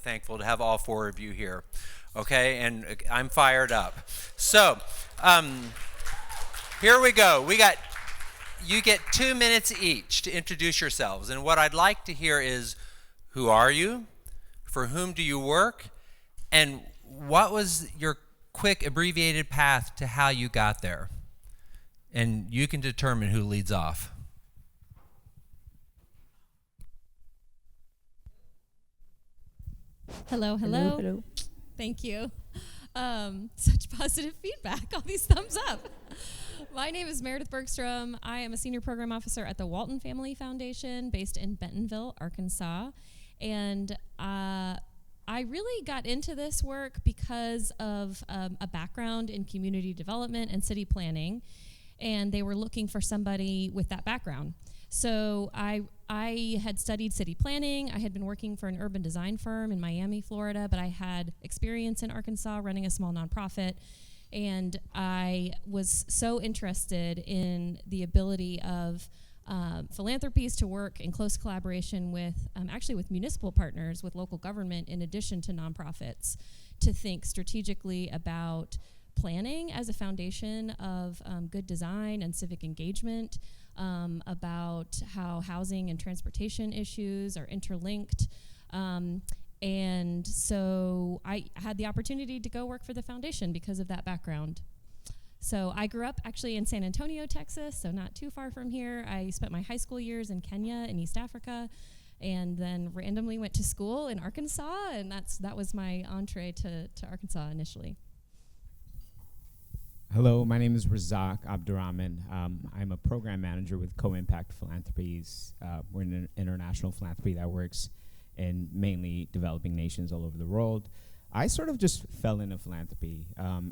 thankful to have all four of you here. Okay, and I'm fired up. So, here we go. You get 2 minutes each to introduce yourselves. And what I'd like to hear is, who are you? For whom do you work? And what was your quick abbreviated path to how you got there? And you can determine who leads off. Hello. Hello. Thank you. Such positive feedback, all these thumbs up. My name is Meredith Bergstrom. I am a senior program officer at the Walton Family Foundation based in Bentonville, Arkansas. And I really got into this work because of a background in community development and city planning. And they were looking for somebody with that background. So I had studied city planning. I had been working for an urban design firm in Miami, Florida, but I had experience in Arkansas running a small nonprofit. And I was so interested in the ability of philanthropies to work in close collaboration with, actually with municipal partners, with local government, in addition to nonprofits, to think strategically about planning as a foundation of good design and civic engagement, about how housing and transportation issues are interlinked. And so I had the opportunity to go work for the foundation because of that background. So I grew up actually in San Antonio, Texas, so not too far from here. I spent my high school years in Kenya in East Africa, and then randomly went to school in Arkansas, and that was my entree to Arkansas initially. Hello, my name is Razakh Abdirahman. I'm a program manager with Co-Impact Philanthropies. We're an international philanthropy that works in mainly developing nations all over the world. I sort of just fell into philanthropy.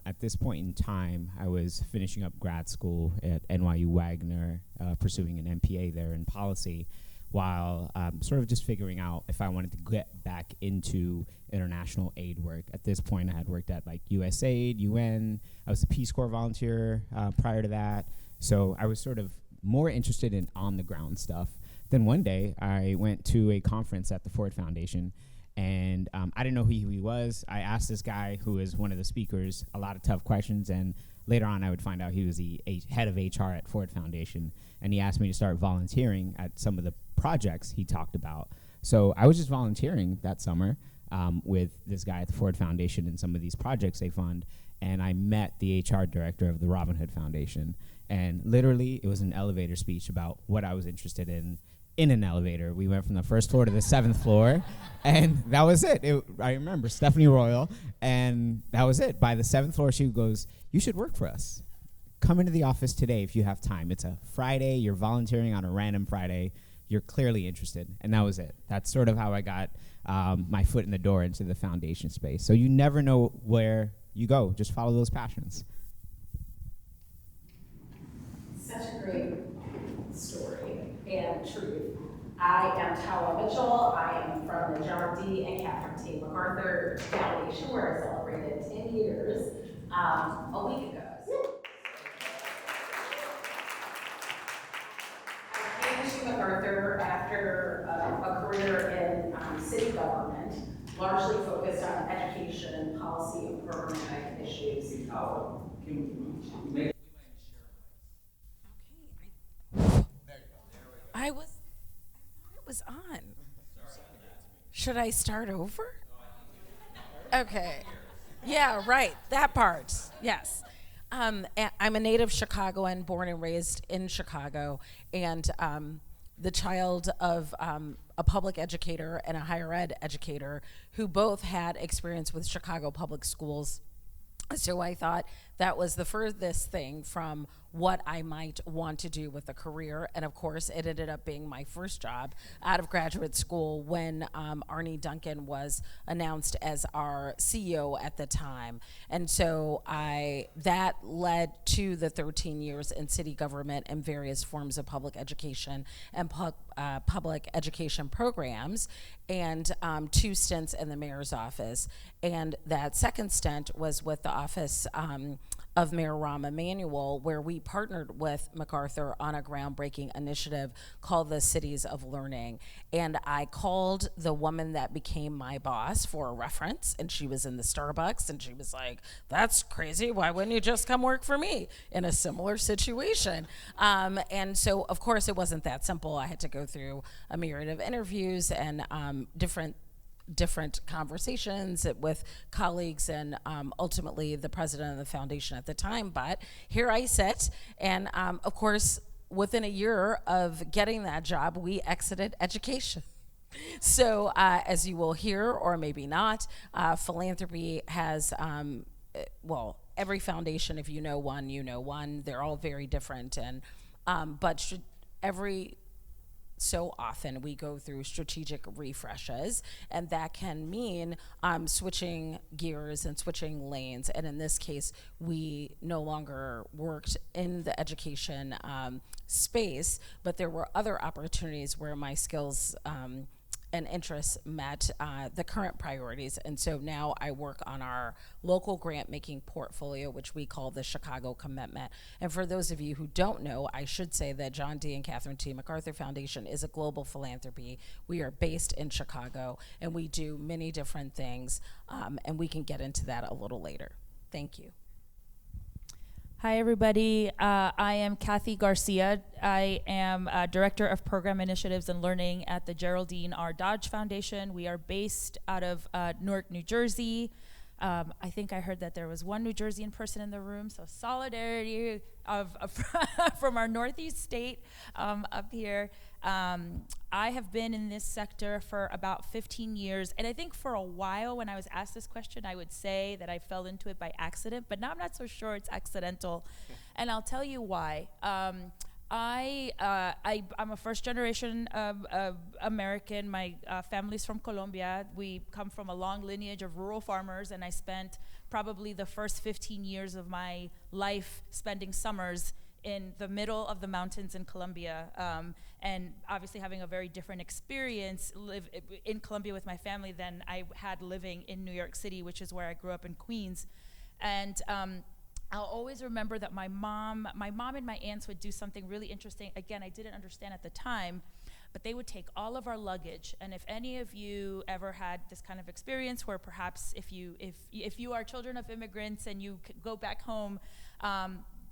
At this point in time, I was finishing up grad school at NYU Wagner, pursuing an MPA there in policy, while sort of just figuring out if I wanted to get back into international aid work. At this point, I had worked at like USAID, UN. I was a Peace Corps volunteer prior to that. So I was sort of more interested in on-the-ground stuff. Then one day, I went to a conference at the Ford Foundation, and I didn't know who he was. I asked this guy, who is one of the speakers, a lot of tough questions, and later on I would find out he was the head of HR at Ford Foundation, and he asked me to start volunteering at some of the projects he talked about. So I was just volunteering that summer with this guy at the Ford Foundation in some of these projects they fund, and I met the HR director of the Robin Hood Foundation. And literally, it was an elevator speech about what I was interested in an elevator. We went from the first floor to the 7th floor, and that was it. I remember Stephanie Royal, and that was it. By the 7th floor, she goes, "You should work for us. Come into the office today if you have time. It's a Friday. You're volunteering on a random Friday. You're clearly interested." And that was it. That's sort of how I got my foot in the door into the foundation space. So you never know where you go. Just follow those passions. Such a great story and truth. I am Tawa Mitchell. I am from the Geraldine and Catherine T. MacArthur Foundation, where I celebrated 10 years a week ago. I came to MacArthur after a career in city government, largely focused on education, policy, and program type issues. I thought it was on. Should I start over? Okay. Yeah, right. That part. Yes. I'm a native Chicagoan, born and raised in Chicago, and the child of a public educator and a higher ed educator who both had experience with Chicago public schools. So I thought that was the furthest thing from what I might want to do with a career. And of course, it ended up being my first job out of graduate school when Arnie Duncan was announced as our CEO at the time. And so that led to the 13 years in city government and various forms of public education and public education programs, and 2 stints in the mayor's office. And that second stint was with the office of Mayor Rahm Emanuel, where we partnered with MacArthur on a groundbreaking initiative called the Cities of Learning. And I called the woman that became my boss for a reference, and she was in the Starbucks, and she was like, "That's crazy. Why wouldn't you just come work for me?" in a similar situation. And so, of course, it wasn't that simple. I had to go through a myriad of interviews and different conversations with colleagues and ultimately the president of the foundation at the time. But here I sit, and of course, within a year of getting that job, we exited education. So as you will hear, or maybe not, philanthropy has, well, every foundation, if you know one, you know one. They're all very different, and but every so often we go through strategic refreshes, and that can mean switching gears and switching lanes. And in this case, we no longer worked in the education space, but there were other opportunities where my skills and interests met the current priorities. And so now I work on our local grant making portfolio, which we call the Chicago Commitment. And for those of you who don't know, I should say that John D. and Catherine T. MacArthur Foundation is a global philanthropy. We are based in Chicago, and we do many different things, and we can get into that a little later. Thank you. Hi, everybody. I am Kathy Garcia. I am Director of Program Initiatives and Learning at the Geraldine R. Dodge Foundation. We are based out of Newark, New Jersey. I think I heard that there was one New Jerseyan person in the room, so solidarity from our Northeast state up here. I have been in this sector for about 15 years, and I think for a while when I was asked this question, I would say that I fell into it by accident, but now I'm not so sure it's accidental, and I'll tell you why. I'm a first-generation American. My family's from Colombia. We come from a long lineage of rural farmers, and I spent probably the first 15 years of my life spending summers in the middle of the mountains in Colombia, and obviously having a very different experience live in Colombia with my family than I had living in New York City, which is where I grew up in Queens. And I'll always remember that my mom and my aunts would do something really interesting. Again, I didn't understand at the time, but they would take all of our luggage. And if any of you ever had this kind of experience where perhaps if you are children of immigrants and you go back home,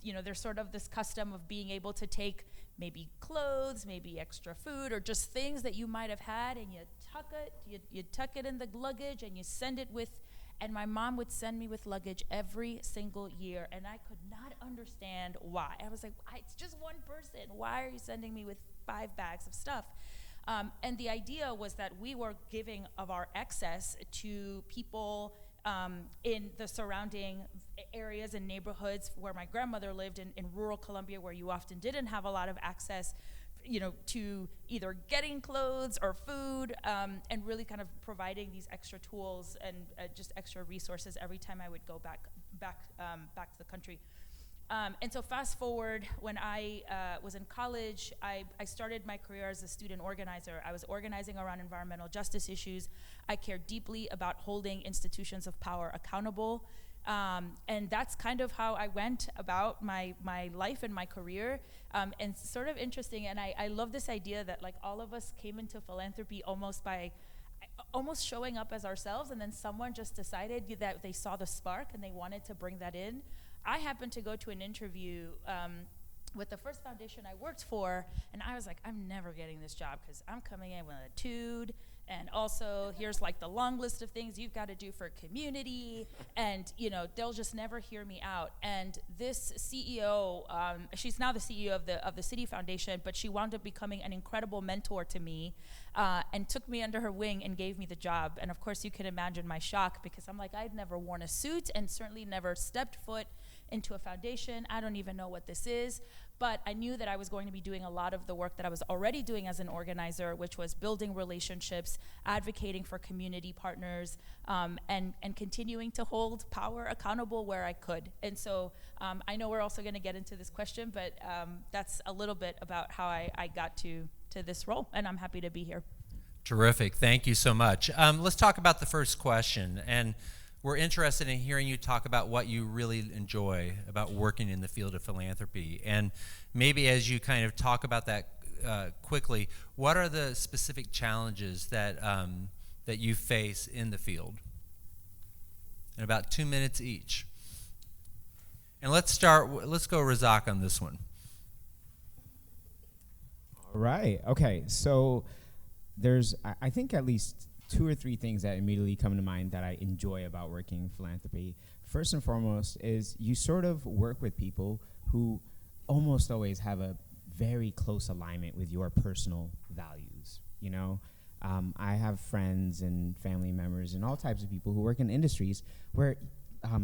you know, there's sort of this custom of being able to take maybe clothes, maybe extra food, or just things that you might have had, and you tuck it in the luggage and you send it with. And my mom would send me with luggage every single year, and I could not understand why. I was like, it's just one person. Why are you sending me with 5 bags of stuff? And the idea was that we were giving of our excess to people in the surrounding areas and neighborhoods where my grandmother lived in rural Colombia, where you often didn't have a lot of access, you know, to either getting clothes or food, and really kind of providing these extra tools and just extra resources every time I would go back to the country. And so fast forward, when I was in college, I started my career as a student organizer. I was organizing around environmental justice issues. I cared deeply about holding institutions of power accountable. And that's kind of how I went about my life and my career. And sort of interesting, and I love this idea that like all of us came into philanthropy almost showing up as ourselves, and then someone just decided that they saw the spark and they wanted to bring that in. I happened to go to an interview with the first foundation I worked for, and I was like, I'm never getting this job because I'm coming in with an attitude, and also here's like the long list of things you've got to do for a community, and you know they'll just never hear me out. And this CEO, she's now the CEO of the City Foundation, but she wound up becoming an incredible mentor to me, and took me under her wing and gave me the job. And of course you can imagine my shock, because I'm like, I'd never worn a suit and certainly never stepped foot into a foundation. I don't even know what this is, but I knew that I was going to be doing a lot of the work that I was already doing as an organizer, which was building relationships, advocating for community partners, and continuing to hold power accountable where I could. And so I know we're also going to get into this question, but that's a little bit about how I got to this role, and I'm happy to be here. Terrific. Thank you so much. Let's talk about the first question. And we're interested in hearing you talk about what you really enjoy about working in the field of philanthropy. And maybe as you kind of talk about that quickly, what are the specific challenges that that you face in the field? In about 2 minutes each. And let's go Razakh on this one. All right. Okay. So there's, I think, at least 2 or 3 things that immediately come to mind that I enjoy about working in philanthropy. First and foremost is you sort of work with people who almost always have a very close alignment with your personal values. You know, I have friends and family members and all types of people who work in industries where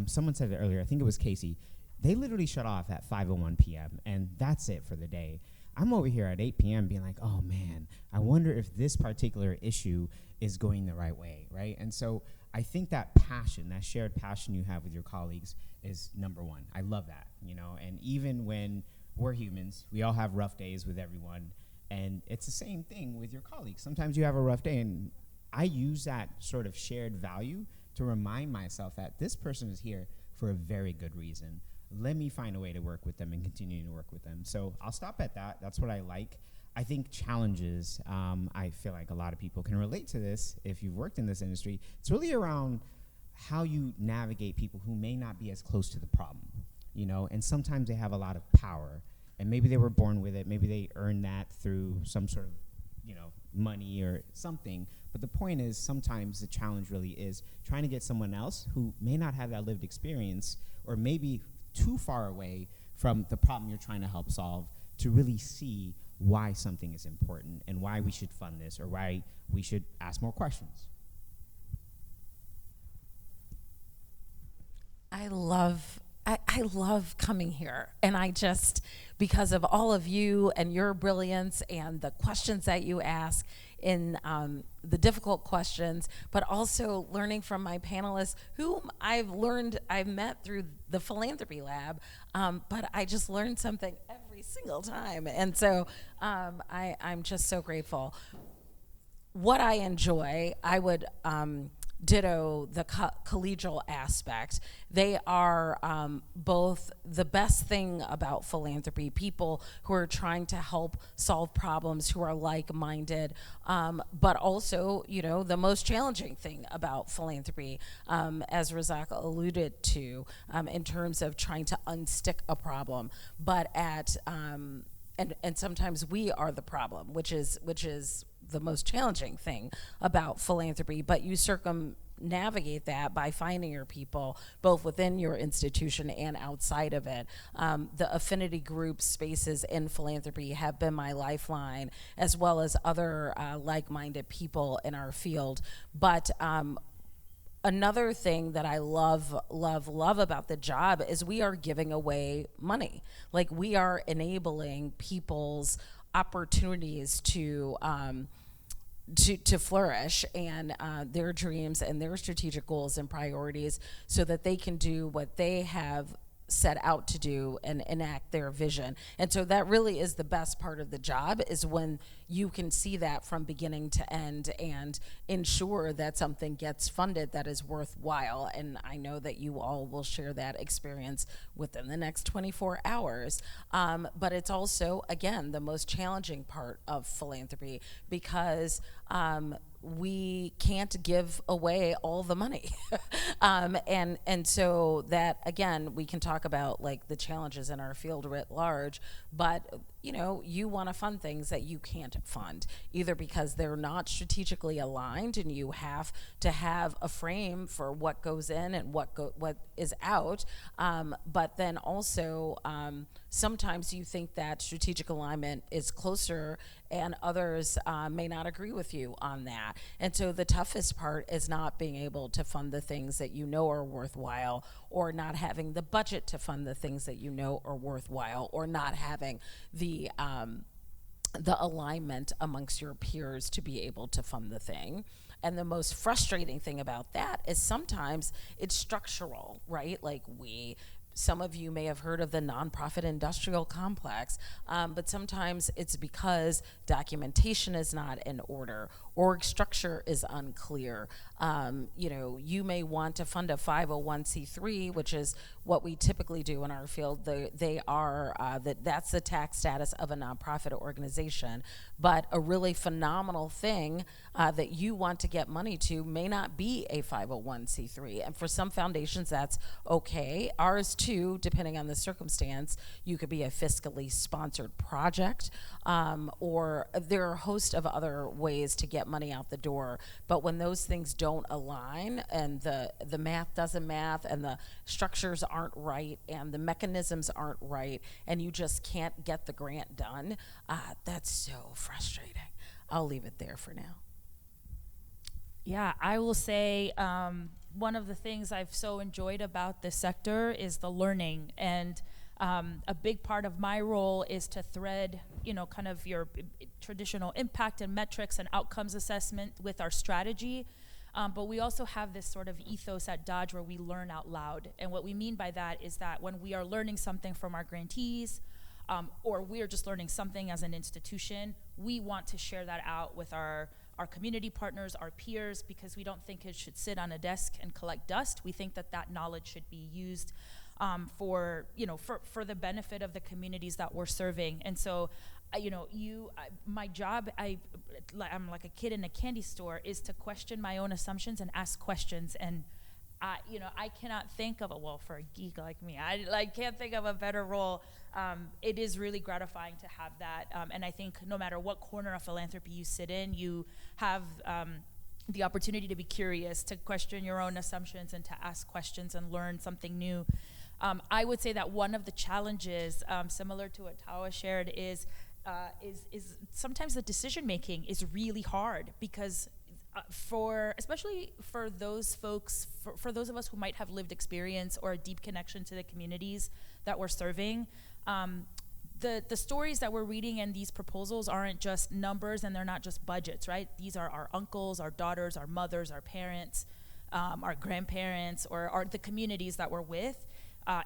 someone said it earlier, I think it was Casey, they literally shut off at 5:01 p.m. and that's it for the day. I'm over here at 8 p.m. being like, oh man, I wonder if this particular issue is going the right way, right? And so I think that passion, that shared passion you have with your colleagues is number one. I love that, you know, and even when we're humans, we all have rough days with everyone, and it's the same thing with your colleagues. Sometimes you have a rough day, and I use that sort of shared value to remind myself that this person is here for a very good reason. Let me find a way to work with them and continue to work with them. So I'll stop at that. That's what I like. I think challenges, I feel like a lot of people can relate to this if you've worked in this industry. It's really around how you navigate people who may not be as close to the problem, you know, and sometimes they have a lot of power, and maybe they were born with it, maybe they earned that through some sort of, you know, money or something. But the point is, sometimes the challenge really is trying to get someone else who may not have that lived experience or maybe too far away from the problem you're trying to help solve to really see why something is important and why we should fund this or why we should ask more questions. I love coming here, and I just, because of all of you and your brilliance and the questions that you ask in the difficult questions, but also learning from my panelists whom I've met through the philanthropy lab, but I just learned something every single time, and so I'm just so grateful. What I enjoy, I would ditto the collegial aspect. They are both the best thing about philanthropy, people who are trying to help solve problems, who are like-minded, but also, you know, the most challenging thing about philanthropy, as Razakh alluded to, in terms of trying to unstick a problem, but and sometimes we are the problem, which is the most challenging thing about philanthropy, but you circumnavigate that by finding your people both within your institution and outside of it. The affinity group spaces in philanthropy have been my lifeline, as well as other like-minded people in our field. But another thing that I love about the job is we are giving away money. Like, we are enabling people's opportunities to flourish and their dreams and their strategic goals and priorities so that they can do what they have set out to do and enact their vision. And so that really is the best part of the job, is when you can see that from beginning to end and ensure that something gets funded that is worthwhile. And I know that you all will share that experience within the next 24 hours. But it's also, again, the most challenging part of philanthropy, because we can't give away all the money. And so that, again, we can talk about like the challenges in our field writ large, but you know, you want to fund things that you can't fund, either because they're not strategically aligned and you have to have a frame for what goes in and what is out, but then also sometimes you think that strategic alignment is closer and others may not agree with you on that. And so the toughest part is not being able to fund the things that you know are worthwhile, or not having the budget to fund the things that you know are worthwhile, or not having the alignment amongst your peers to be able to fund the thing. And the most frustrating thing about that is sometimes it's structural, right? Like some of you may have heard of the nonprofit industrial complex, but sometimes it's because documentation is not in order, org structure is unclear. You may want to fund a 501c3, which is what we typically do in our field. That's the tax status of a nonprofit organization. But a really phenomenal thing that you want to get money to may not be a 501c3. And for some foundations, that's okay. Ours too, depending on the circumstance, you could be a fiscally sponsored project, or there are a host of other ways to get money out the door. But when those things don't align, and the math doesn't math, and the structures aren't right, and the mechanisms aren't right, and you just can't get the grant done, that's so frustrating. I'll leave it there for now. Yeah, I will say one of the things I've so enjoyed about this sector is the learning, and a big part of my role is to thread, kind of your traditional impact and metrics and outcomes assessment with our strategy. But we also have this sort of ethos at Dodge where we learn out loud. And what we mean by that is that when we are learning something from our grantees, or we are just learning something as an institution, we want to share that out with our community partners, our peers, because we don't think it should sit on a desk and collect dust. We think that knowledge should be used for the benefit of the communities that we're serving. And so, my job, I'm like a kid in a candy store, is to question my own assumptions and ask questions. And I cannot think of for a geek like me, I can't think of a better role. It is really gratifying to have that. And I think no matter what corner of philanthropy you sit in, you have the opportunity to be curious, to question your own assumptions, and to ask questions and learn something new. I would say that one of the challenges, similar to what Tawa shared, is sometimes the decision making is really hard, because especially for those folks, for those of us who might have lived experience or a deep connection to the communities that we're serving, the stories that we're reading in these proposals aren't just numbers, and they're not just budgets, right? These are our uncles, our daughters, our mothers, our parents, our grandparents, or the communities that we're with.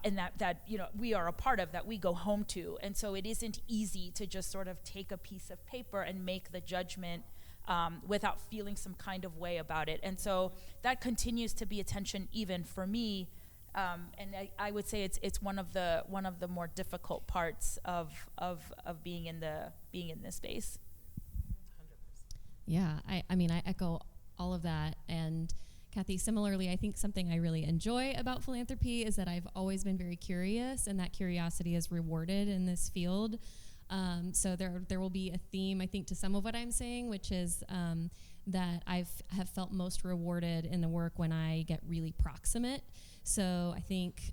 And that we are a part of, that we go home to. And so it isn't easy to just sort of take a piece of paper and make the judgment without feeling some kind of way about it. And so that continues to be a tension even for me. And I would say it's one of the more difficult parts of being in this space. Yeah, I echo all of that. And Kathy, similarly, I think something I really enjoy about philanthropy is that I've always been very curious, and that curiosity is rewarded in this field. So there will be a theme, I think, to some of what I'm saying, which is that have felt most rewarded in the work when I get really proximate. So I think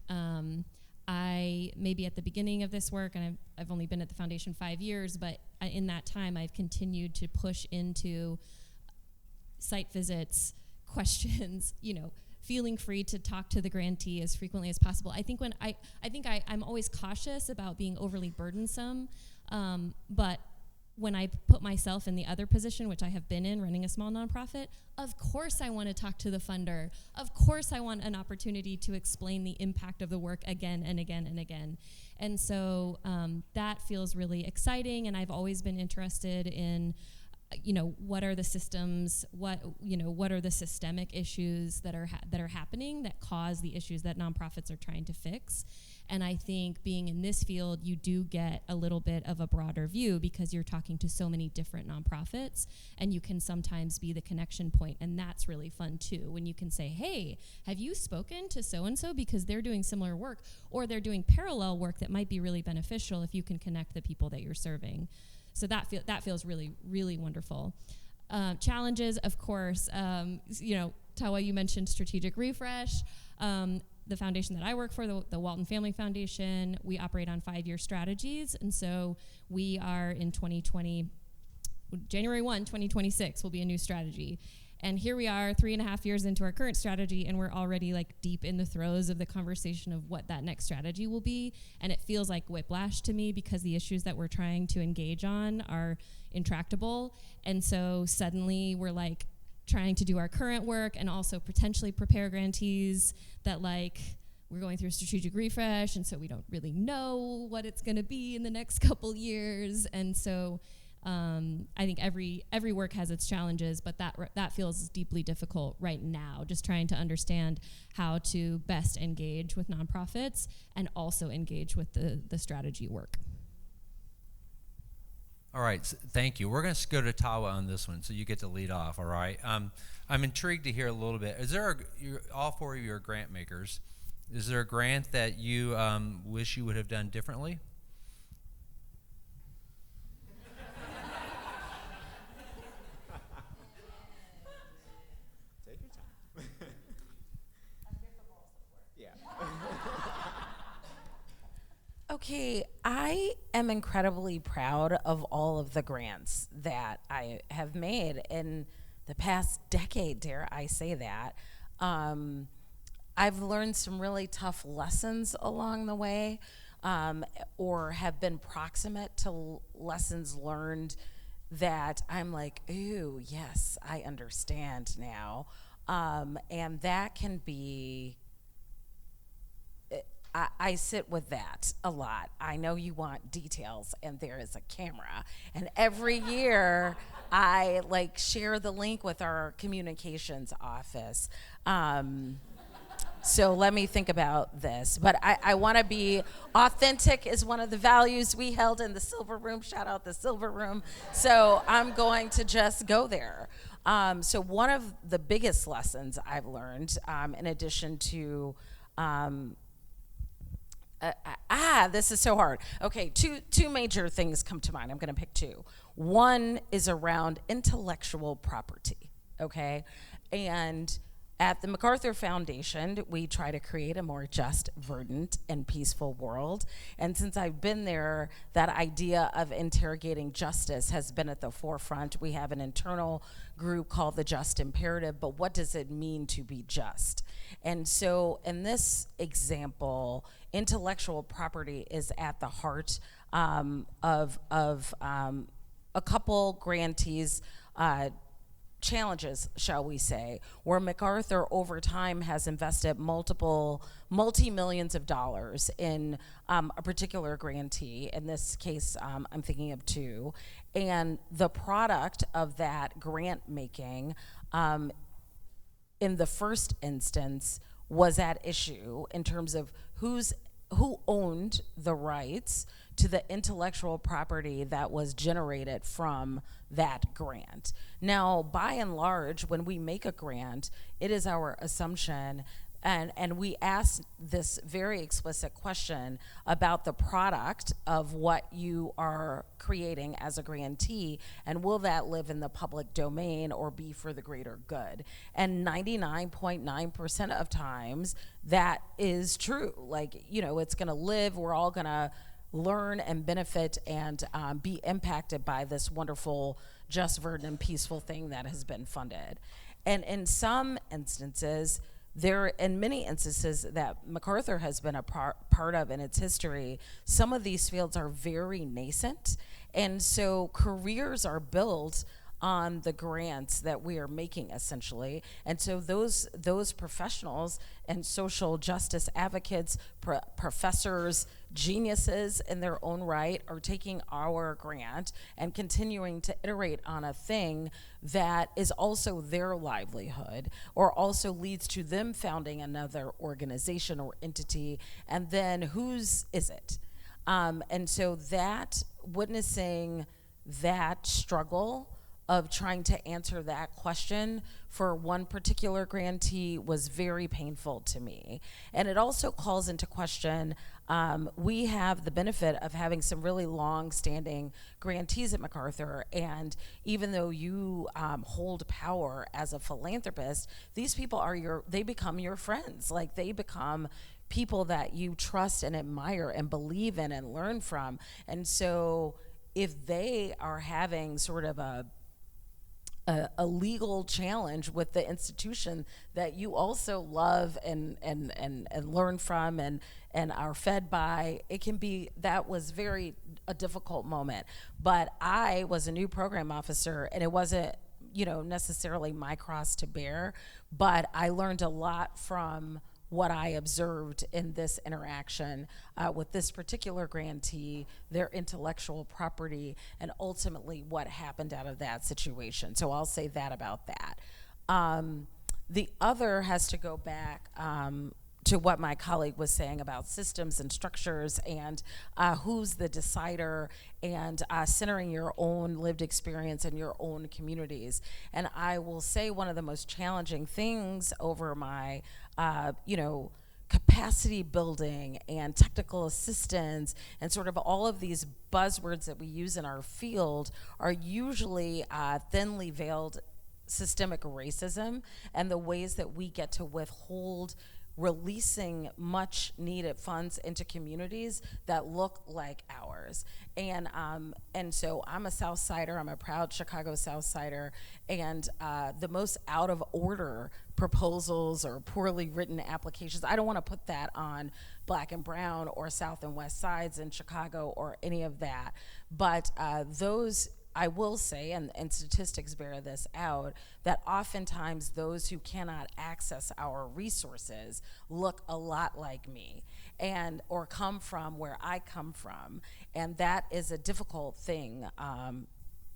I maybe at the beginning of this work, and I've only been at the foundation 5 years, but in that time I've continued to push into site visits, questions, feeling free to talk to the grantee as frequently as possible. I think I'm always cautious about being overly burdensome, but when I put myself in the other position, which I have been in, running a small nonprofit, of course I want to talk to the funder. Of course I want an opportunity to explain the impact of the work again and again and again. And so that feels really exciting, and I've always been interested in what are the systems, what are the systemic issues that are happening that cause the issues that nonprofits are trying to fix. And I think being in this field, you do get a little bit of a broader view, because you're talking to so many different nonprofits, and you can sometimes be the connection point, and that's really fun too, when you can say, hey, have you spoken to so-and-so, because they're doing similar work, or they're doing parallel work that might be really beneficial if you can connect the people that you're serving. So that feels really, really wonderful. Challenges, of course, Tawa, you mentioned strategic refresh. The foundation that I work for, the Walton Family Foundation, we operate on 5-year strategies. And so we are in January 1, 2026 will be a new strategy. And here we are 3.5 years into our current strategy, and we're already deep in the throes of the conversation of what that next strategy will be. And it feels like whiplash to me, because the issues that we're trying to engage on are intractable. And so suddenly we're trying to do our current work and also potentially prepare grantees that we're going through a strategic refresh, and so we don't really know what it's going to be in the next couple years. And so I think every work has its challenges, but that feels deeply difficult right now, just trying to understand how to best engage with nonprofits and also engage with the strategy work. All right, thank you. We're going to go to Tawa on this one, so you get to lead off, all right? I'm intrigued to hear a little bit. Is there, all four of you are grant makers. Is there a grant that you wish you would have done differently? Take your time. Yeah. Okay, I am incredibly proud of all of the grants that I have made in the past decade, dare I say that. I've learned some really tough lessons along the way, or have been proximate to lessons learned that I'm like, ooh, yes, I understand now. And that can be, I sit with that a lot. I know you want details, and there is a camera. And every year, I share the link with our communications office. So let me think about this. But I want to be authentic is one of the values we held in the Silver Room. Shout out the Silver Room. So I'm going to just go there. So one of the biggest lessons I've learned, in addition to this is so hard. Okay, two major things come to mind. I'm going to pick two. One is around intellectual property, okay? And at the MacArthur Foundation, we try to create a more just, verdant, and peaceful world. And since I've been there, that idea of interrogating justice has been at the forefront. We have an internal group called the Just Imperative, but what does it mean to be just? And so in this example, intellectual property is at the heart of a couple grantees' challenges, shall we say, where MacArthur over time has invested multi-millions of dollars in a particular grantee. In this case, I'm thinking of two. And the product of that grant making, in the first instance, was at issue in terms of who owned the rights to the intellectual property that was generated from that grant. Now, by and large, when we make a grant, it is our assumption, and we ask this very explicit question about the product of what you are creating as a grantee, and will that live in the public domain or be for the greater good? And 99.9% of times, that is true. It's gonna live, we're all gonna learn and benefit and be impacted by this wonderful, just, verdant, and peaceful thing that has been funded. And in some instances, in many instances that MacArthur has been a part of in its history, some of these fields are very nascent, and so careers are built on the grants that we are making, essentially. And so those professionals and social justice advocates, professors, geniuses in their own right, are taking our grant and continuing to iterate on a thing that is also their livelihood, or also leads to them founding another organization or entity, and then whose is it? And so that, witnessing that struggle of trying to answer that question for one particular grantee was very painful to me. And it also calls into question, we have the benefit of having some really long-standing grantees at MacArthur, and even though you hold power as a philanthropist, these people they become your friends. They become people that you trust and admire and believe in and learn from. And so if they are having sort of a legal challenge with the institution that you also love and learn from and are fed by, that was a difficult moment. But I was a new program officer, and it wasn't necessarily my cross to bear, but I learned a lot from what I observed in this interaction with this particular grantee, their intellectual property, and ultimately what happened out of that situation. So I'll say that about that. The other has to go back to what my colleague was saying about systems and structures and who's the decider and centering your own lived experience in your own communities. And I will say one of the most challenging things over my, capacity building and technical assistance and sort of all of these buzzwords that we use in our field are usually thinly veiled systemic racism and the ways that we get to withhold releasing much needed funds into communities that look like ours. And so I'm a South Sider, I'm a proud Chicago South Sider, and the most out of order proposals or poorly written applications, I don't want to put that on Black and Brown or South and West Sides in Chicago or any of that, but those, I will say, and statistics bear this out, that oftentimes those who cannot access our resources look a lot like me and or come from where I come from, and that is a difficult thing.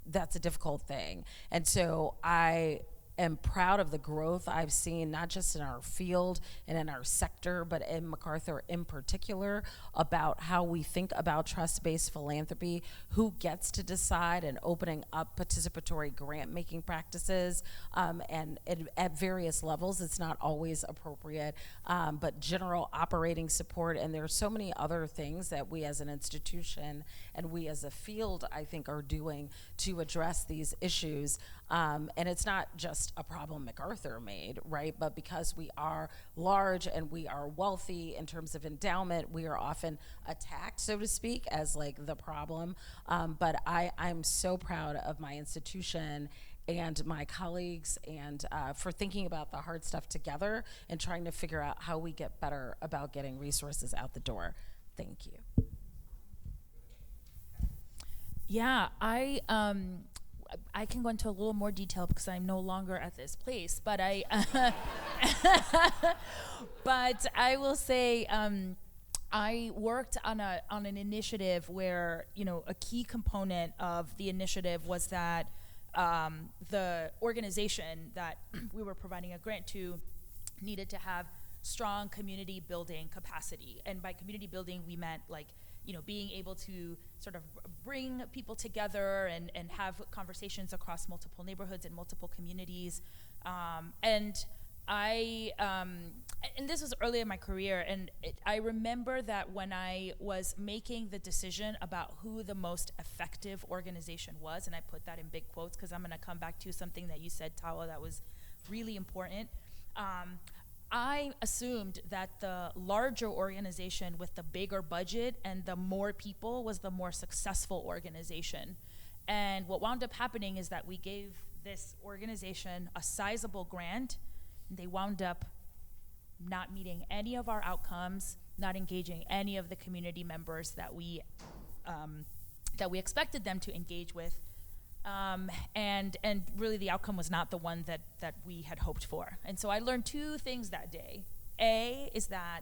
That's a difficult thing. And so I am proud of the growth I've seen, not just in our field and in our sector, but in MacArthur in particular, about how we think about trust-based philanthropy, who gets to decide, and opening up participatory grant-making practices, and at various levels. It's not always appropriate, but general operating support, and there are so many other things that we as an institution and we as a field, I think, are doing to address these issues. And it's not just a problem MacArthur made, right? But because we are large and we are wealthy in terms of endowment, we are often attacked, so to speak, as like the problem. But I'm so proud of my institution and my colleagues and for thinking about the hard stuff together and trying to figure out how we get better about getting resources out the door. Thank you. Yeah, I can go into a little more detail because I'm no longer at this place, but but I will say I worked on an initiative where, a key component of the initiative was that the organization that we were providing a grant to needed to have strong community building capacity. And by community building, we meant being able to sort of bring people together and have conversations across multiple neighborhoods and multiple communities. And this was early in my career, and I remember that when I was making the decision about who the most effective organization was, and I put that in big quotes because I'm gonna come back to something that you said, Tawa, that was really important. I assumed that the larger organization with the bigger budget and the more people was the more successful organization. And what wound up happening is that we gave this organization a sizable grant, and they wound up not meeting any of our outcomes, not engaging any of the community members that we expected them to engage with. And really the outcome was not the one that we had hoped for. And so I learned two things that day. A is that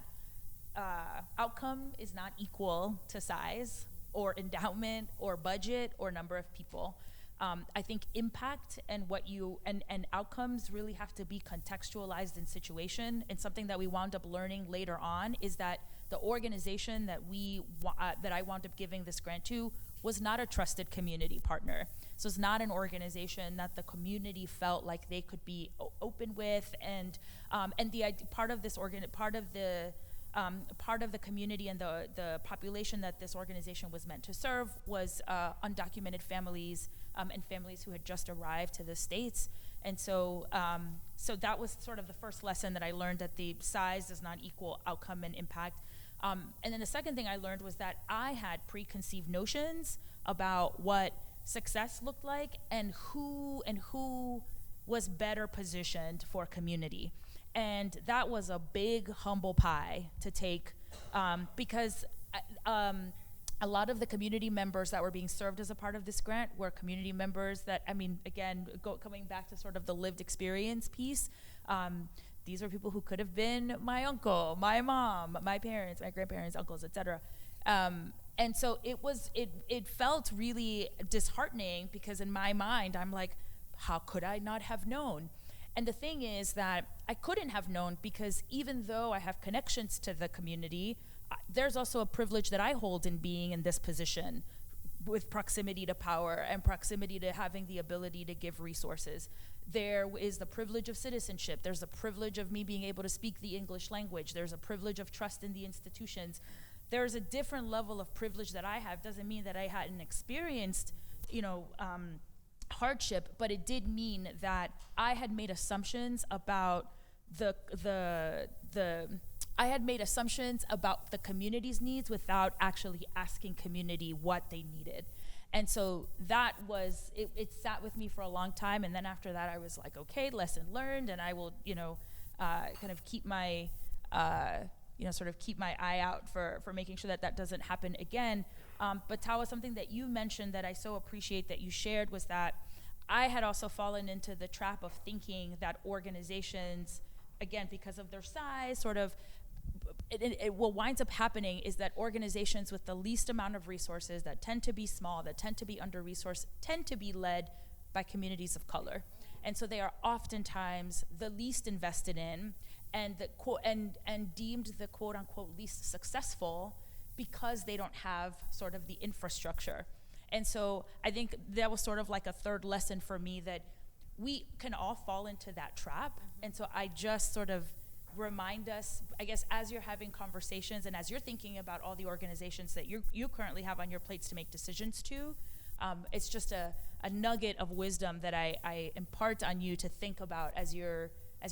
outcome is not equal to size or endowment or budget or number of people. I think impact and and outcomes really have to be contextualized in situation. And something that we wound up learning later on is that the organization that I wound up giving this grant to was not a trusted community partner. So it's not an organization that the community felt like they could be open with, and part of the community and the population that this organization was meant to serve was undocumented families and families who had just arrived to the States. And so that was sort of the first lesson that I learned, that the size does not equal outcome and impact. And then the second thing I learned was that I had preconceived notions about what success looked like and who was better positioned for community. And that was a big humble pie to take, because a lot of the community members that were being served as a part of this grant were community members that, again, coming back to sort of the lived experience piece, These are people who could have been my uncle, my mom, my parents, my grandparents, uncles, etc. And so it felt really disheartening, because in my mind, I'm like, how could I not have known? And the thing is that I couldn't have known, because even though I have connections to the community, there's also a privilege that I hold in being in this position, with proximity to power and proximity to having the ability to give resources. There is the privilege of citizenship. There's the privilege of me being able to speak the English language. There's a privilege of trust in the institutions. There's a different level of privilege that I have. Doesn't mean that I hadn't experienced, hardship, but it did mean that I had made assumptions about I had made assumptions about the community's needs without actually asking community what they needed. And so that was, it sat with me for a long time. And then after that, I was like, okay, lesson learned. And I will, kind of keep my, keep my eye out for making sure that doesn't happen again. But Tawa, something that you mentioned that I so appreciate that you shared was that I had also fallen into the trap of thinking that organizations, again, because of their size, what winds up happening is that organizations with the least amount of resources, that tend to be small, that tend to be under-resourced, tend to be led by communities of color. And so they are oftentimes the least invested in, and deemed the quote-unquote least successful, because they don't have sort of the infrastructure. And so I think that was sort of like a third lesson for me, that we can all fall into that trap. And so I just sort of remind us, I guess, as you're having conversations and as you're thinking about all the organizations that you currently have on your plates to make decisions to, it's just a nugget of wisdom that I impart on you to think about as you're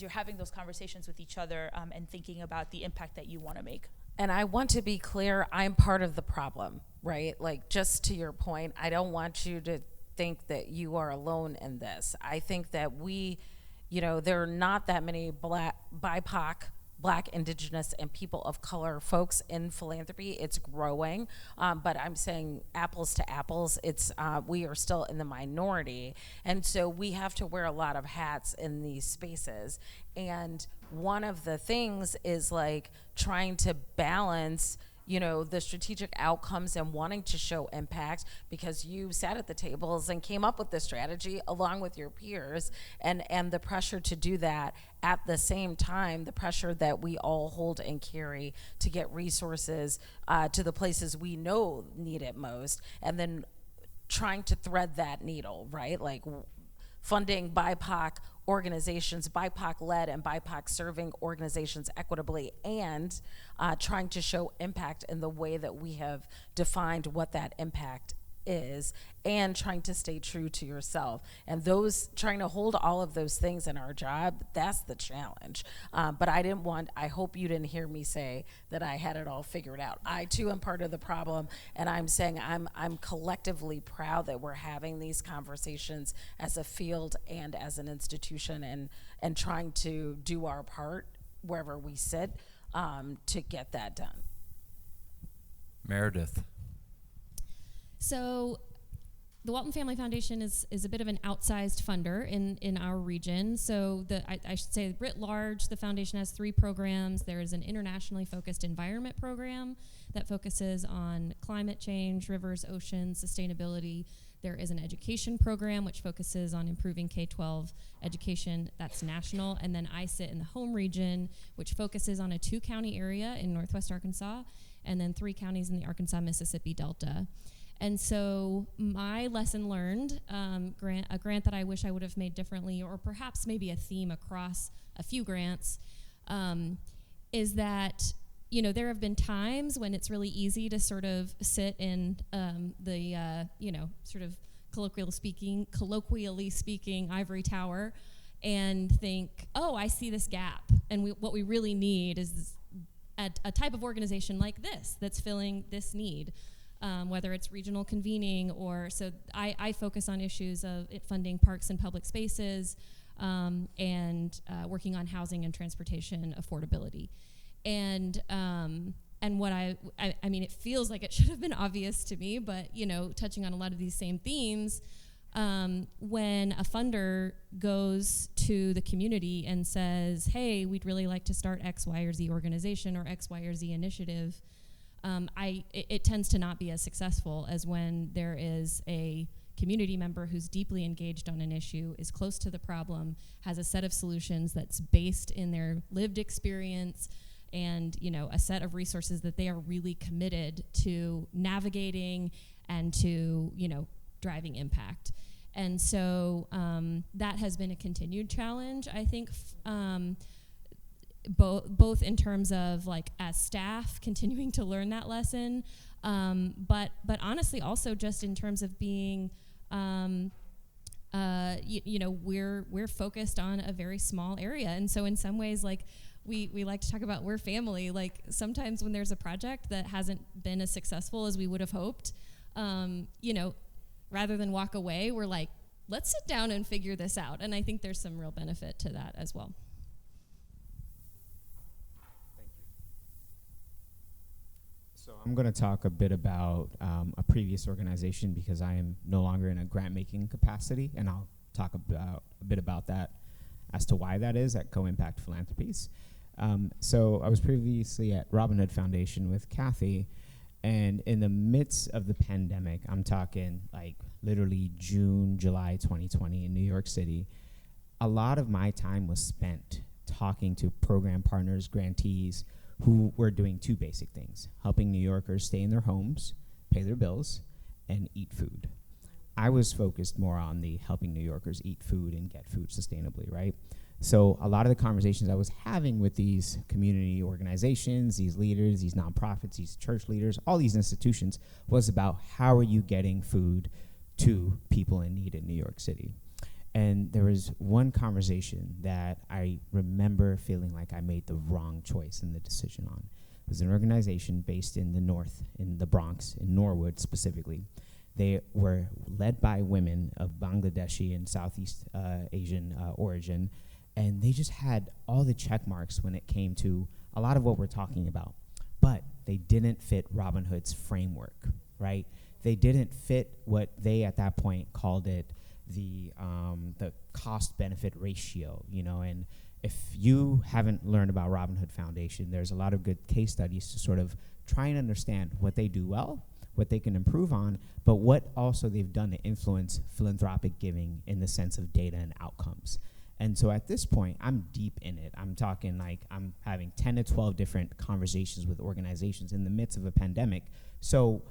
having those conversations with each other, and thinking about the impact that you want to make. And I want to be clear, I'm part of the problem, right? Like, just to your point, I don't want you to think that you are alone in this. I think that there are not that many BIPOC, Black, Indigenous, and people of color folks in philanthropy. It's growing, but I'm saying apples to apples, we are still in the minority. And so we have to wear a lot of hats in these spaces. And one of the things is like trying to balance the strategic outcomes and wanting to show impact, because you sat at the tables and came up with this strategy along with your peers, and the pressure to do that at the same time, the pressure that we all hold and carry to get resources to the places we know need it most, and then trying to thread that needle, right? Like funding BIPOC organizations, BIPOC-led and BIPOC-serving organizations equitably, and trying to show impact in the way that we have defined what that impact is, and trying to stay true to yourself. And trying to hold all of those things in our job, that's the challenge. But I hope you didn't hear me say that I had it all figured out. I too am part of the problem, and I'm saying I'm collectively proud that we're having these conversations as a field and as an institution, and trying to do our part wherever we sit to get that done. Meredith. So the Walton Family Foundation is a bit of an outsized funder in our region. So I should say, writ large, the foundation has 3 programs. There is an internationally focused environment program that focuses on climate change, rivers, oceans, sustainability. There is an education program which focuses on improving K-12 education. That's national. And then I sit in the home region, which focuses on a 2-county area in northwest Arkansas, and then 3 counties in the Arkansas-Mississippi Delta. And so my lesson learned, a grant that I wish I would have made differently, or perhaps maybe a theme across a few grants, is that there have been times when it's really easy to sort of sit in sort of colloquially speaking, ivory tower, and think, oh, I see this gap, and what we really need is a type of organization like this that's filling this need. Whether it's regional convening, so I focus on issues of funding parks and public spaces, and working on housing and transportation affordability. And what I mean, it feels like it should have been obvious to me, but touching on a lot of these same themes, when a funder goes to the community and says, hey, we'd really like to start X, Y, or Z organization or X, Y, or Z initiative, it tends to not be as successful as when there is a community member who's deeply engaged on an issue, is close to the problem, has a set of solutions that's based in their lived experience, and a set of resources that they are really committed to navigating and to driving impact. And so that has been a continued challenge, I think, both in terms of as staff continuing to learn that lesson, but honestly also just in terms of being we're focused on a very small area, and so in some ways we like to talk about we're family. Sometimes when there's a project that hasn't been as successful as we would have hoped, rather than walk away, we're like, let's sit down and figure this out. And I think there's some real benefit to that as well. So I'm going to talk a bit about a previous organization because I am no longer in a grant-making capacity, and I'll talk a bit about that as to why that is at Co-Impact Philanthropies. So I was previously at Robin Hood Foundation with Kathy, and in the midst of the pandemic, I'm talking literally June, July 2020 in New York City, a lot of my time was spent talking to program partners, grantees, who were doing two basic things: helping New Yorkers stay in their homes, pay their bills, and eat food. I was focused more on the helping New Yorkers eat food and get food sustainably, right? So a lot of the conversations I was having with these community organizations, these leaders, these nonprofits, these church leaders, all these institutions, was about how are you getting food to people in need in New York City. And there was one conversation that I remember feeling like I made the wrong choice in the decision on. It was an organization based in the north, in the Bronx, in Norwood specifically. They were led by women of Bangladeshi and Southeast Asian origin, and they just had all the check marks when it came to a lot of what we're talking about. But they didn't fit Robin Hood's framework, right? They didn't fit what they at that point called it the cost-benefit ratio, and if you haven't learned about Robin Hood Foundation, there's a lot of good case studies to sort of try and understand what they do well, what they can improve on, but what also they've done to influence philanthropic giving in the sense of data and outcomes. And so at this point, I'm deep in it. I'm talking I'm having 10 to 12 different conversations with organizations in the midst of a pandemic. So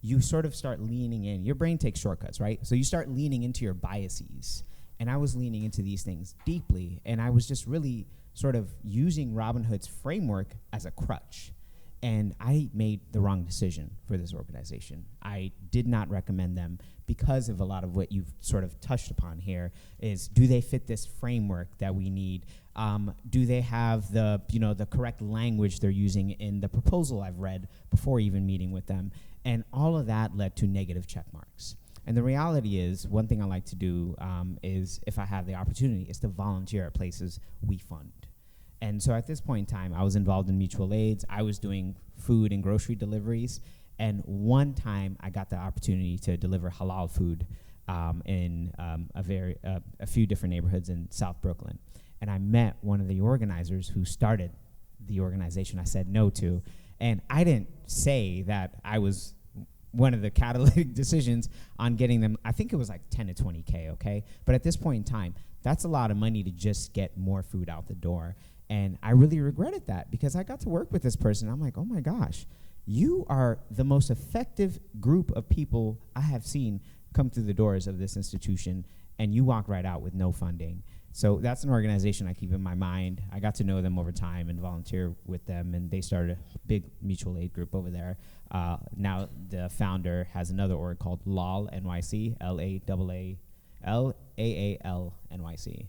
you sort of start leaning in. Your brain takes shortcuts, right? So you start leaning into your biases. And I was leaning into these things deeply, and I was just really sort of using Robin Hood's framework as a crutch. And I made the wrong decision for this organization. I did not recommend them because of a lot of what you've sort of touched upon here is, do they fit this framework that we need? Do they have the correct language they're using in the proposal I've read before even meeting with them? And all of that led to negative check marks. And the reality is, one thing I like to do is, if I have the opportunity, is to volunteer at places we fund. And so at this point in time, I was involved in mutual aids. I was doing food and grocery deliveries. And one time, I got the opportunity to deliver halal food in a few different neighborhoods in South Brooklyn. And I met one of the organizers who started the organization I said no to. And I didn't say that I was one of the catalytic decisions on getting them. I think it was 10 to 20K, okay? But at this point in time, that's a lot of money to just get more food out the door. And I really regretted that because I got to work with this person. I'm like, oh my gosh, you are the most effective group of people I have seen come through the doors of this institution, and you walk right out with no funding. So that's an organization I keep in my mind. I got to know them over time and volunteer with them, and they started a big mutual aid group over there. Now the founder has another org called LAAL NYC, LAAL NYC.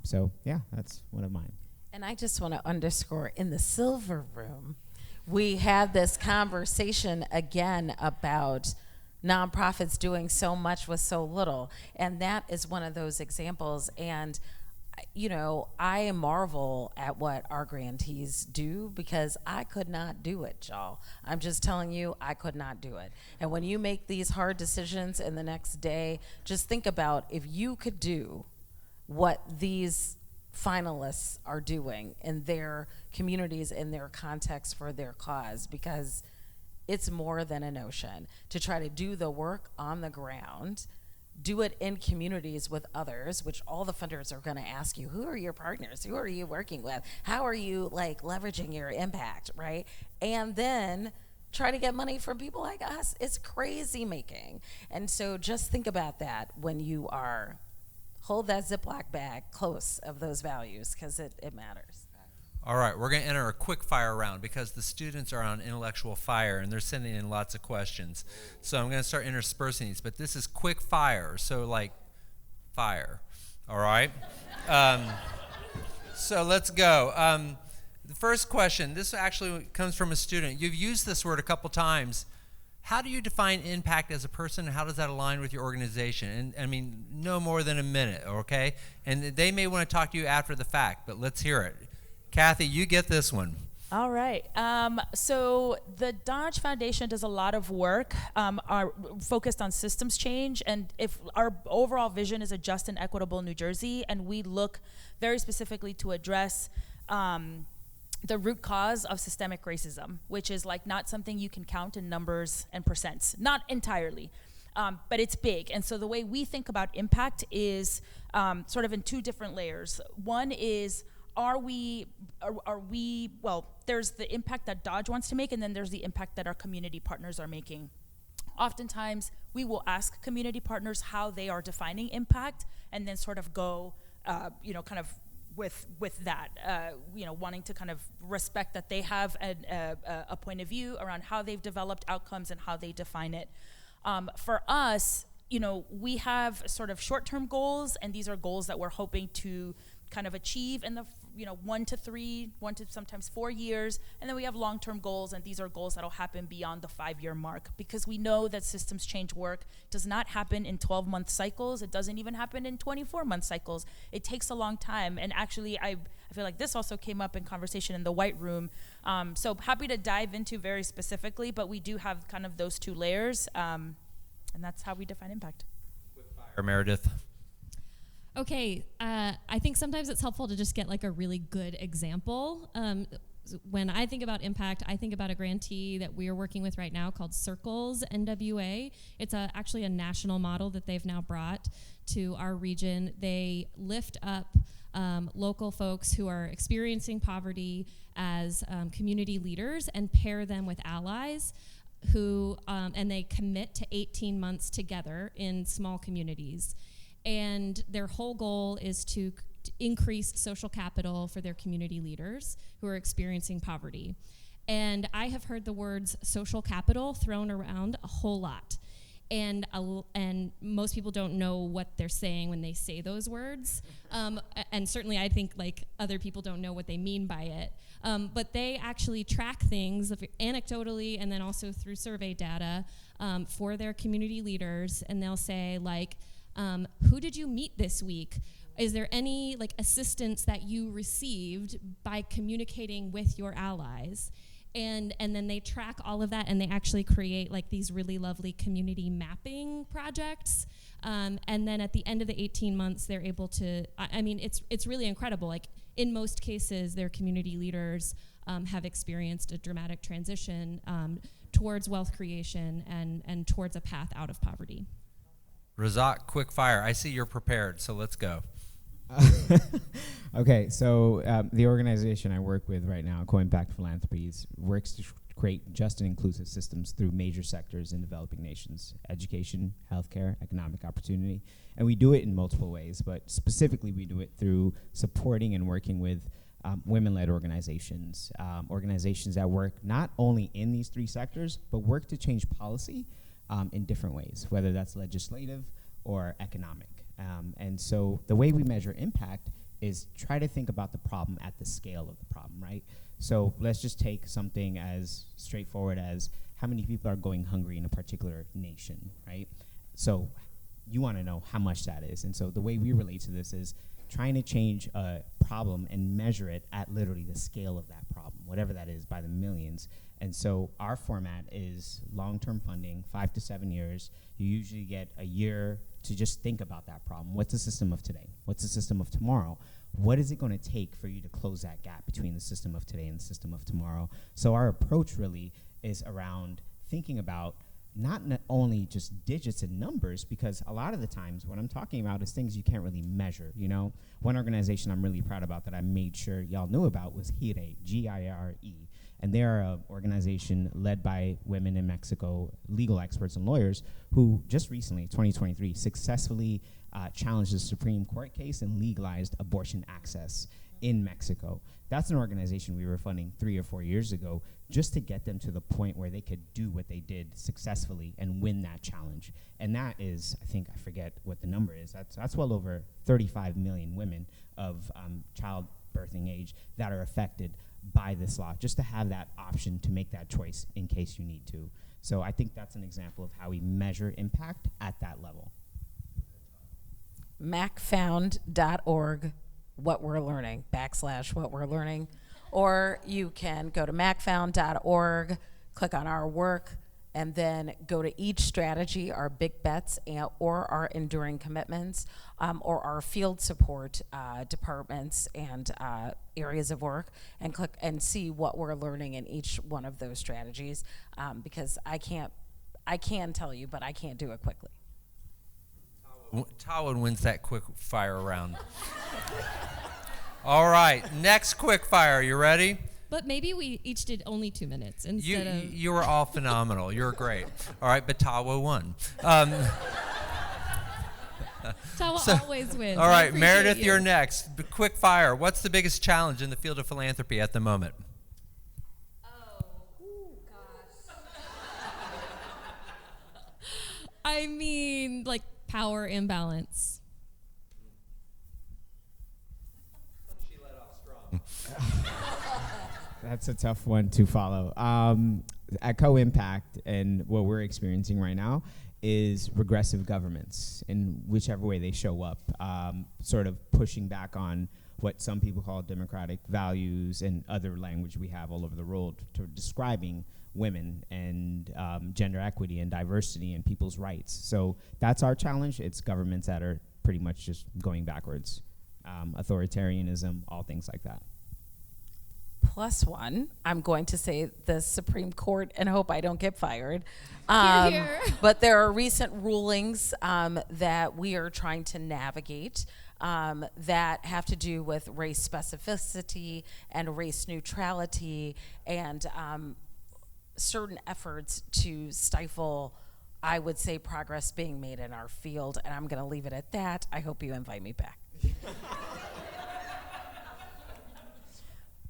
So yeah, that's one of mine. And I just want to underscore, in the silver room, we had this conversation again about nonprofits doing so much with so little. And that is one of those examples. And I marvel at what our grantees do because I could not do it, y'all. I'm just telling you, I could not do it. And when you make these hard decisions and the next day, just think about if you could do what these finalists are doing in their communities, in their context for their cause, because it's more than a notion to try to do the work on the ground, do it in communities with others, which all the funders are going to ask you, who are your partners? Who are you working with? How are you leveraging your impact, right? And then try to get money from people like us. It's crazy making. And so just think about that when you are, hold that Ziploc bag close of those values, because it matters. All right, we're going to enter a quick fire round because the students are on intellectual fire and they're sending in lots of questions. So I'm going to start interspersing these, but this is quick fire, so fire. All right? So let's go. The first question, this actually comes from a student. You've used this word a couple times. How do you define impact as a person, and how does that align with your organization? And no more than a minute, okay? And they may want to talk to you after the fact, but let's hear it. Kathy, you get this one. All right. So the Dodge Foundation does a lot of work are focused on systems change. And if our overall vision is a just and equitable New Jersey, and we look very specifically to address the root cause of systemic racism, which is not something you can count in numbers and percents, not entirely. But it's big. And so the way we think about impact is sort of in two different layers. One is, are we, there's the impact that Dodge wants to make, and then there's the impact that our community partners are making. Oftentimes, we will ask community partners how they are defining impact, and then sort of go, kind of with that, wanting to kind of respect that they have a point of view around how they've developed outcomes and how they define it. For us, we have sort of short-term goals, and these are goals that we're hoping to kind of achieve in the 1 to 3, 1 to sometimes 4 years, and then we have long-term goals, and these are goals that'll happen beyond the 5-year mark, because we know that systems change work does not happen in 12-month cycles. It doesn't even happen in 24-month cycles. It takes a long time, and actually I feel like this also came up in conversation in the White Room, so happy to dive into very specifically, but we do have kind of those two layers, and that's how we define impact. Quick fire, Meredith. Okay, I think sometimes it's helpful to just get a really good example. When I think about impact, I think about a grantee that we are working with right now called Circles NWA. It's actually a national model that they've now brought to our region. They lift up local folks who are experiencing poverty as community leaders and pair them with allies who, and they commit to 18 months together in small communities. And their whole goal is to increase social capital for their community leaders who are experiencing poverty. And I have heard the words social capital thrown around a whole lot. And most people don't know what they're saying when they say those words. And certainly I think other people don't know what they mean by it. But they actually track things anecdotally and then also through survey data for their community leaders. And they'll say who did you meet this week? Is there any assistance that you received by communicating with your allies? And then they track all of that, and they actually create these really lovely community mapping projects. And then at the end of the 18 months, they're able to, it's really incredible. In most cases, their community leaders have experienced a dramatic transition towards wealth creation and towards a path out of poverty. Razakh, quick fire. I see you're prepared, so let's go. Okay, so the organization I work with right now, Co-Impact Philanthropies, works to create just and inclusive systems through major sectors in developing nations: education, healthcare, economic opportunity. And we do it in multiple ways, but specifically we do it through supporting and working with women-led organizations, organizations that work not only in these three sectors, but work to change policy in different ways, whether that's legislative or economic. And so the way we measure impact is try to think about the problem at the scale of the problem, right? So let's just take something as straightforward as how many people are going hungry in a particular nation, right? So you want to know how much that is. And so the way we relate to this is trying to change a problem and measure it at literally the scale of that problem, whatever that is, by the millions. And so our format is long-term funding, 5 to 7 years. You usually get a year to just think about that problem. What's the system of today? What's the system of tomorrow? What is it going to take for you to close that gap between the system of today and the system of tomorrow? So our approach really is around thinking about not only just digits and numbers, because a lot of the times what I'm talking about is things you can't really measure, you know? One organization I'm really proud about that I made sure y'all knew about was GIRE, G-I-R-E. And they're an organization led by women in Mexico, legal experts and lawyers, who just recently, 2023, successfully challenged the Supreme Court case and legalized abortion access in Mexico. That's an organization we were funding 3 or 4 years ago just to get them to the point where they could do what they did successfully and win that challenge. And that is, I forget what the number is, that's well over 35 million women of childbirthing age that are affected by this law, just to have that option to make that choice in case you need to. So I think that's an example of how we measure impact at that level. macfound.org, what we're learning, /what we're learning. Or you can go to macfound.org, click on our work, and then go to each strategy, our big bets, or our enduring commitments, or our field support departments and areas of work, and click and see what we're learning in each one of those strategies, because I can tell you, but I can't do it quickly. Tawa wins that quick fire round. All right, next quick fire. You ready? But maybe we each did only 2 minutes instead of... You were all phenomenal. You were great. All right, but Tawa won. Tawa always wins. All right, Meredith, you. you're next. Quick fire. What's the biggest challenge in the field of philanthropy at the moment? Gosh. I mean, like power imbalance. She let off strong. That's a tough one to follow. At Co-Impact, and what we're experiencing right now is regressive governments in whichever way they show up, sort of pushing back on what some people call democratic values and other language we have all over the world to describing women and gender equity and diversity and people's rights. So that's our challenge. It's governments that are pretty much just going backwards. Authoritarianism, all things like that. +1, I'm going to say the Supreme Court and hope I don't get fired. Hear, hear. But there are recent rulings that we are trying to navigate that have to do with race specificity and race neutrality and certain efforts to stifle, I would say, progress being made in our field. And I'm going to leave it at that. I hope you invite me back.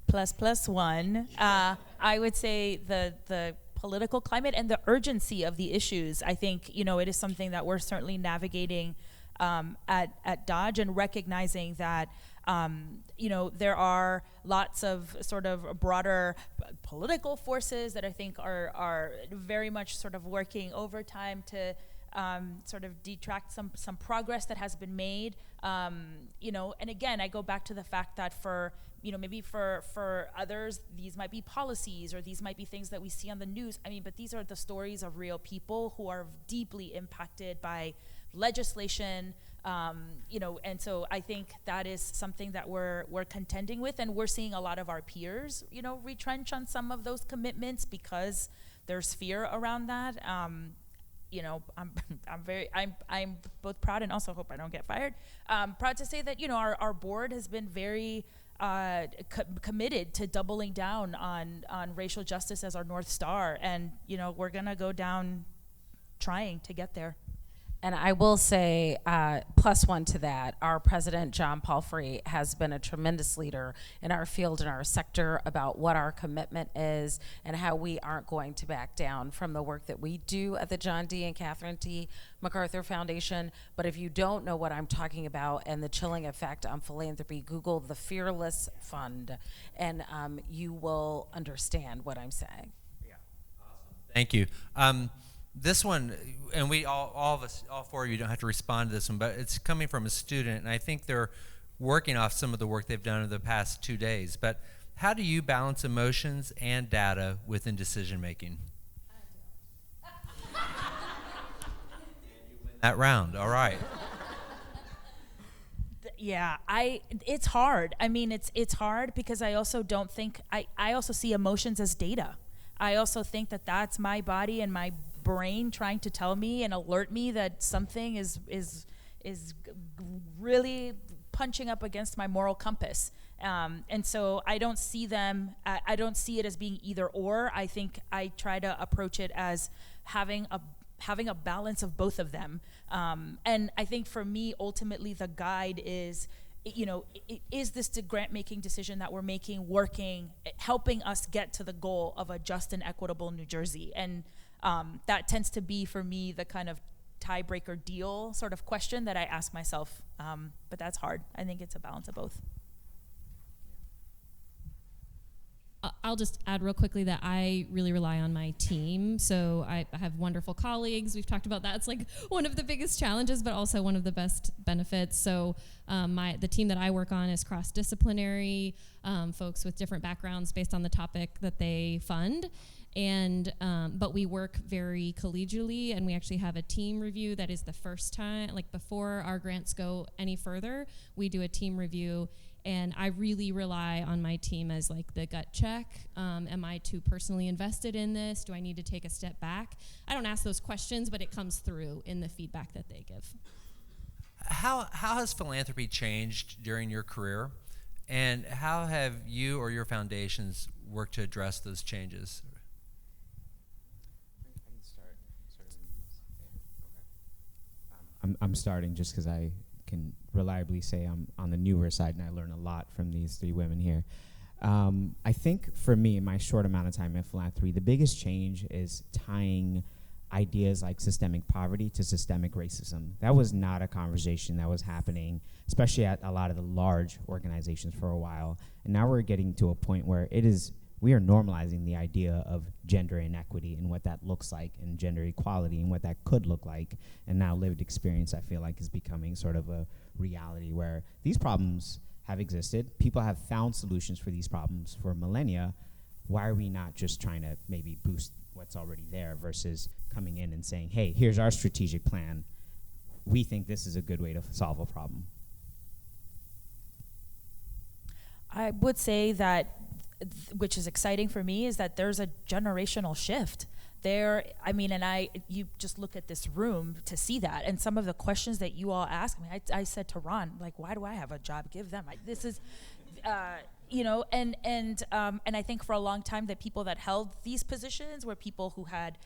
+1. I would say the political climate and the urgency of the issues. I think, it is something that we're certainly navigating at Dodge, and recognizing that, there are lots of sort of broader political forces that I think are very much sort of working overtime to sort of detract some progress that has been made. And again, I go back to the fact that maybe for others, these might be policies or these might be things that we see on the news. But these are the stories of real people who are deeply impacted by legislation, and so I think that is something that we're contending with, and we're seeing a lot of our peers, retrench on some of those commitments because there's fear around that. I'm both proud and also hope I don't get fired. Proud to say that our board has been very committed to doubling down on racial justice as our North Star, and we're gonna go down trying to get there. And I will say, +1 to that, our president, John Palfrey, has been a tremendous leader in our field and our sector about what our commitment is and how we aren't going to back down from the work that we do at the John D. and Catherine T. MacArthur Foundation. But if you don't know what I'm talking about and the chilling effect on philanthropy, Google the Fearless Fund, and you will understand what I'm saying. Yeah, awesome. Thank you. This one, and we all of us, all four of you don't have to respond to this one, but it's coming from a student, and I think they're working off some of the work they've done over the past 2 days. But how do you balance emotions and data within decision making? That round, all right. Yeah, it's hard. I mean, it's hard because I also don't think, I also see emotions as data. I also think that that's my body and my brain trying to tell me and alert me that something is really punching up against my moral compass. And so I don't see them, I don't see it as being either or. I think I try to approach it as having a balance of both of them. And I think for me, ultimately, the guide is, is this the grant-making decision that we're making working, helping us get to the goal of a just and equitable New Jersey? And that tends to be, for me, the kind of tiebreaker deal sort of question that I ask myself. But that's hard. I think it's a balance of both. I'll just add real quickly that I really rely on my team. So I have wonderful colleagues. We've talked about that. It's like one of the biggest challenges, but also one of the best benefits. So the team that I work on is cross-disciplinary, folks with different backgrounds based on the topic that they fund. And but we work very collegially, and we actually have a team review that is the first time, like before our grants go any further, we do a team review. And I really rely on my team as like the gut check. Am I too personally invested in this? Do I need to take a step back? I don't ask those questions, but it comes through in the feedback that they give. How has philanthropy changed during your career? And how have you or your foundations worked to address those changes? I'm starting just because I can reliably say I'm on the newer side, and I learn a lot from these three women here. I think for me, in my short amount of time in philanthropy, the biggest change is tying ideas like systemic poverty to systemic racism. That was not a conversation that was happening, especially at a lot of the large organizations for a while. And now we're getting to a point where we are normalizing the idea of gender inequity and what that looks like, and gender equality and what that could look like. And now lived experience, I feel like, is becoming sort of a reality where these problems have existed. People have found solutions for these problems for millennia. Why are we not just trying to maybe boost what's already there versus coming in and saying, hey, here's our strategic plan. We think this is a good way to solve a problem. I would say that which is exciting for me, is that there's a generational shift there. I mean, you just look at this room to see that, and some of the questions that you all ask me. I said to Ron, like, why do I have a job? Give them. This is, and I think for a long time the people that held these positions were people who had,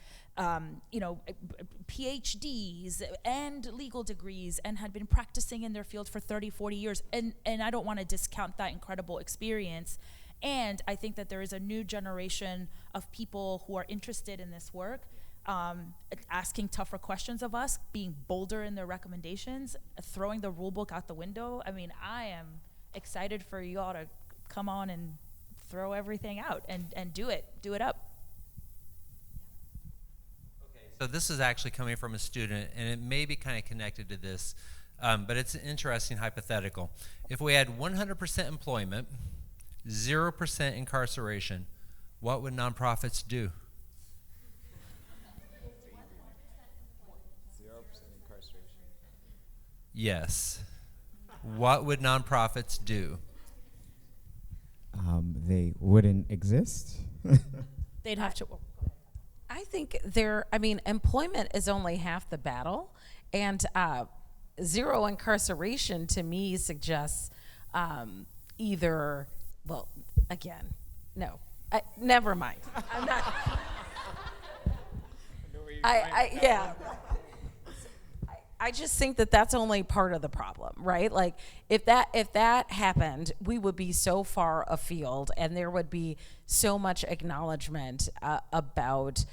PhDs and legal degrees and had been practicing in their field for 30, 40 years. And I don't want to discount that incredible experience. And I think that there is a new generation of people who are interested in this work, asking tougher questions of us, being bolder in their recommendations, throwing the rule book out the window. I mean, I am excited for you all to come on and throw everything out and do it up. Okay, so this is actually coming from a student, and it may be kind of connected to this, but it's an interesting hypothetical. If we had 100% employment, 0% incarceration, what would nonprofits do? 0% incarceration. Yes. What would nonprofits do? They wouldn't exist. They'd have to. I think employment is only half the battle, and zero incarceration to me suggests either. Well, again, no. Never mind. I'm not. I just think that that's only part of the problem, right? Like, if that happened, we would be so far afield, and there would be so much acknowledgement about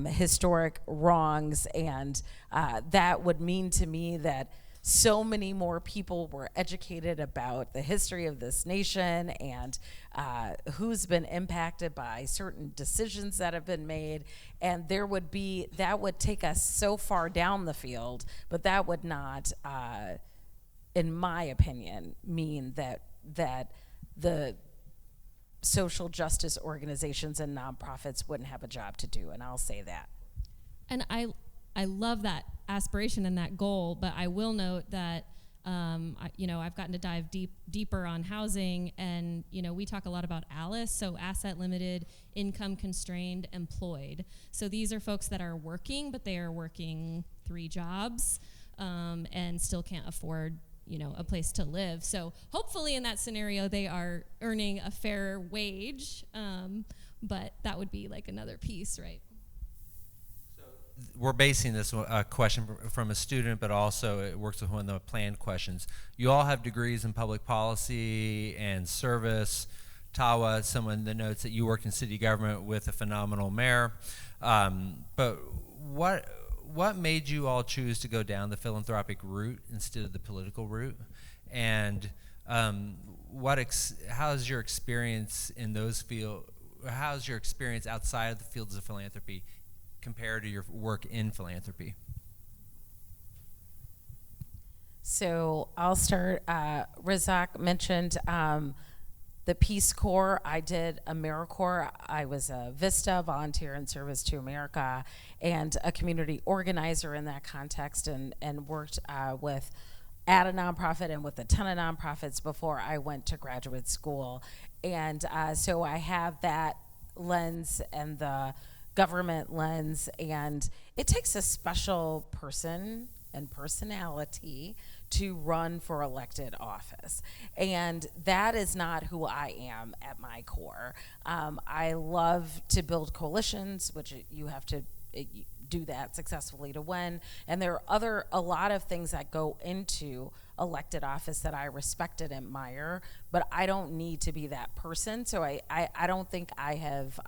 historic wrongs, and that would mean to me that so many more people were educated about the history of this nation and who's been impacted by certain decisions that have been made. And that would take us so far down the field, but that would not in my opinion, mean that the social justice organizations and nonprofits wouldn't have a job to do, and I'll say that. And I love that aspiration and that goal, but I will note that I've gotten to dive deeper on housing, and we talk a lot about ALICE, so asset limited, income constrained, employed. So these are folks that are working, but they are working 3 jobs and still can't afford a place to live. So hopefully in that scenario they are earning a fair wage, but that would be like another piece, right? We're basing this question from a student, but also it works with one of the planned questions. You all have degrees in public policy and service. Tawa, someone that notes that you worked in city government with a phenomenal mayor. But what made you all choose to go down the philanthropic route instead of the political route? And how's your experience in those fields? How's your experience outside of the fields of philanthropy compared to your work in philanthropy? So I'll start. Razakh mentioned the Peace Corps. I did AmeriCorps. I was a VISTA, Volunteer in Service to America, and a community organizer in that context, and worked at a nonprofit and with a ton of nonprofits before I went to graduate school. And so I have that lens and the government lens, and it takes a special person and personality to run for elected office, and that is not who I am at my core. I love to build coalitions, which you have to do that successfully to win, and there are a lot of things that go into elected office that I respect and admire, but I don't need to be that person. So I don't think I have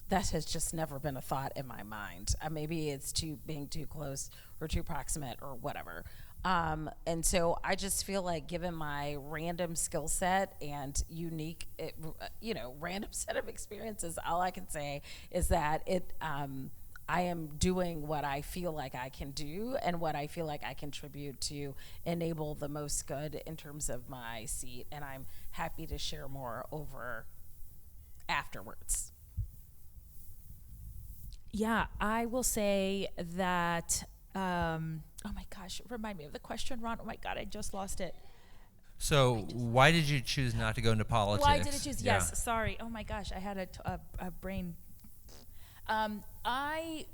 that has just never been a thought in my mind. Maybe it's being too close or too proximate or whatever. And so I just feel like, given my random skill set and unique, random set of experiences, all I can say is that I am doing what I feel like I can do and what I feel like I contribute to enable the most good in terms of my seat. And I'm happy to share more afterwards. Yeah, I will say that, oh my gosh, remind me of the question, Ron. Oh my God, I just lost it. So why did you choose not to go into politics? Why did I choose? Yeah. Yes, sorry. Oh my gosh, I had a brain. I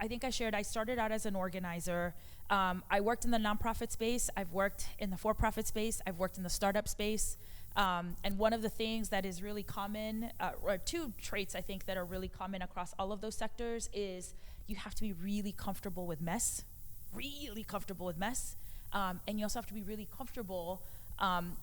think I shared, I started out as an organizer. I worked in the nonprofit space. I've worked in the for-profit space. I've worked in the startup space. And one of the things that is really common, or 2 traits I think that are really common across all of those sectors, is you have to be really comfortable with mess, and you also have to be really comfortable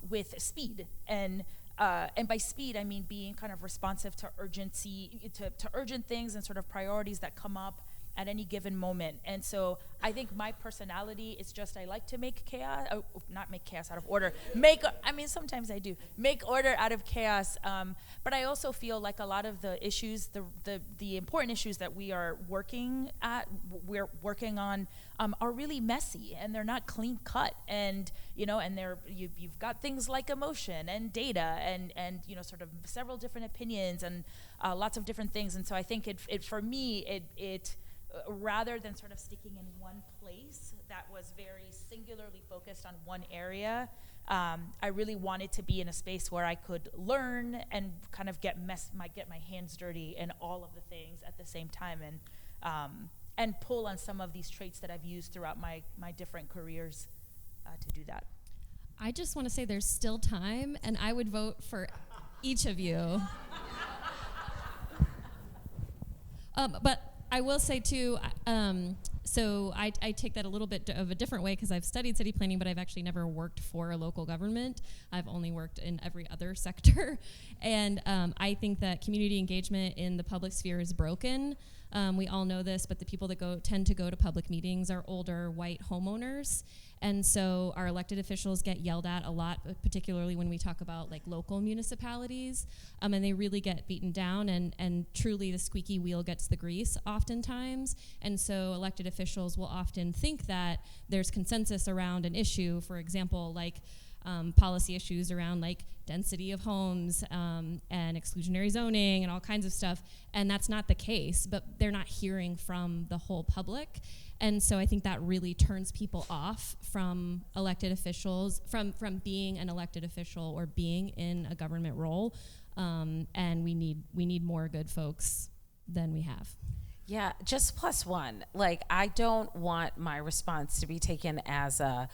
with speed. And by speed, I mean being kind of responsive to urgency, to urgent things and sort of priorities that come up at any given moment. And so I think my personality is just, I like to make chaos, not make chaos out of order, sometimes I do, make order out of chaos. But I also feel like a lot of the issues, the important issues that we're working on, are really messy, and they're not clean cut. And, and you've got things like emotion and data and sort of several different opinions and lots of different things. And so I think for me, rather than sort of sticking in one place that was very singularly focused on one area, I really wanted to be in a space where I could learn and kind of get my hands dirty in all of the things at the same time, and pull on some of these traits that I've used throughout my different careers to do that. I just want to say there's still time, and I would vote for each of you. But I will say too, so I take that a little bit of a different way, because I've studied city planning, but I've actually never worked for a local government. I've only worked in every other sector. And I think that community engagement in the public sphere is broken. We all know this, but the people that tend to go to public meetings are older white homeowners. And so our elected officials get yelled at a lot, particularly when we talk about like local municipalities, and they really get beaten down, and truly the squeaky wheel gets the grease oftentimes. And so elected officials will often think that there's consensus around an issue, for example, like policy issues around like density of homes and exclusionary zoning and all kinds of stuff, and that's not the case, but they're not hearing from the whole public. And so I think that really turns people off from elected officials, from being an elected official or being in a government role, and we need more good folks than we have. Yeah, just plus one. Like, I don't want my response to be taken as a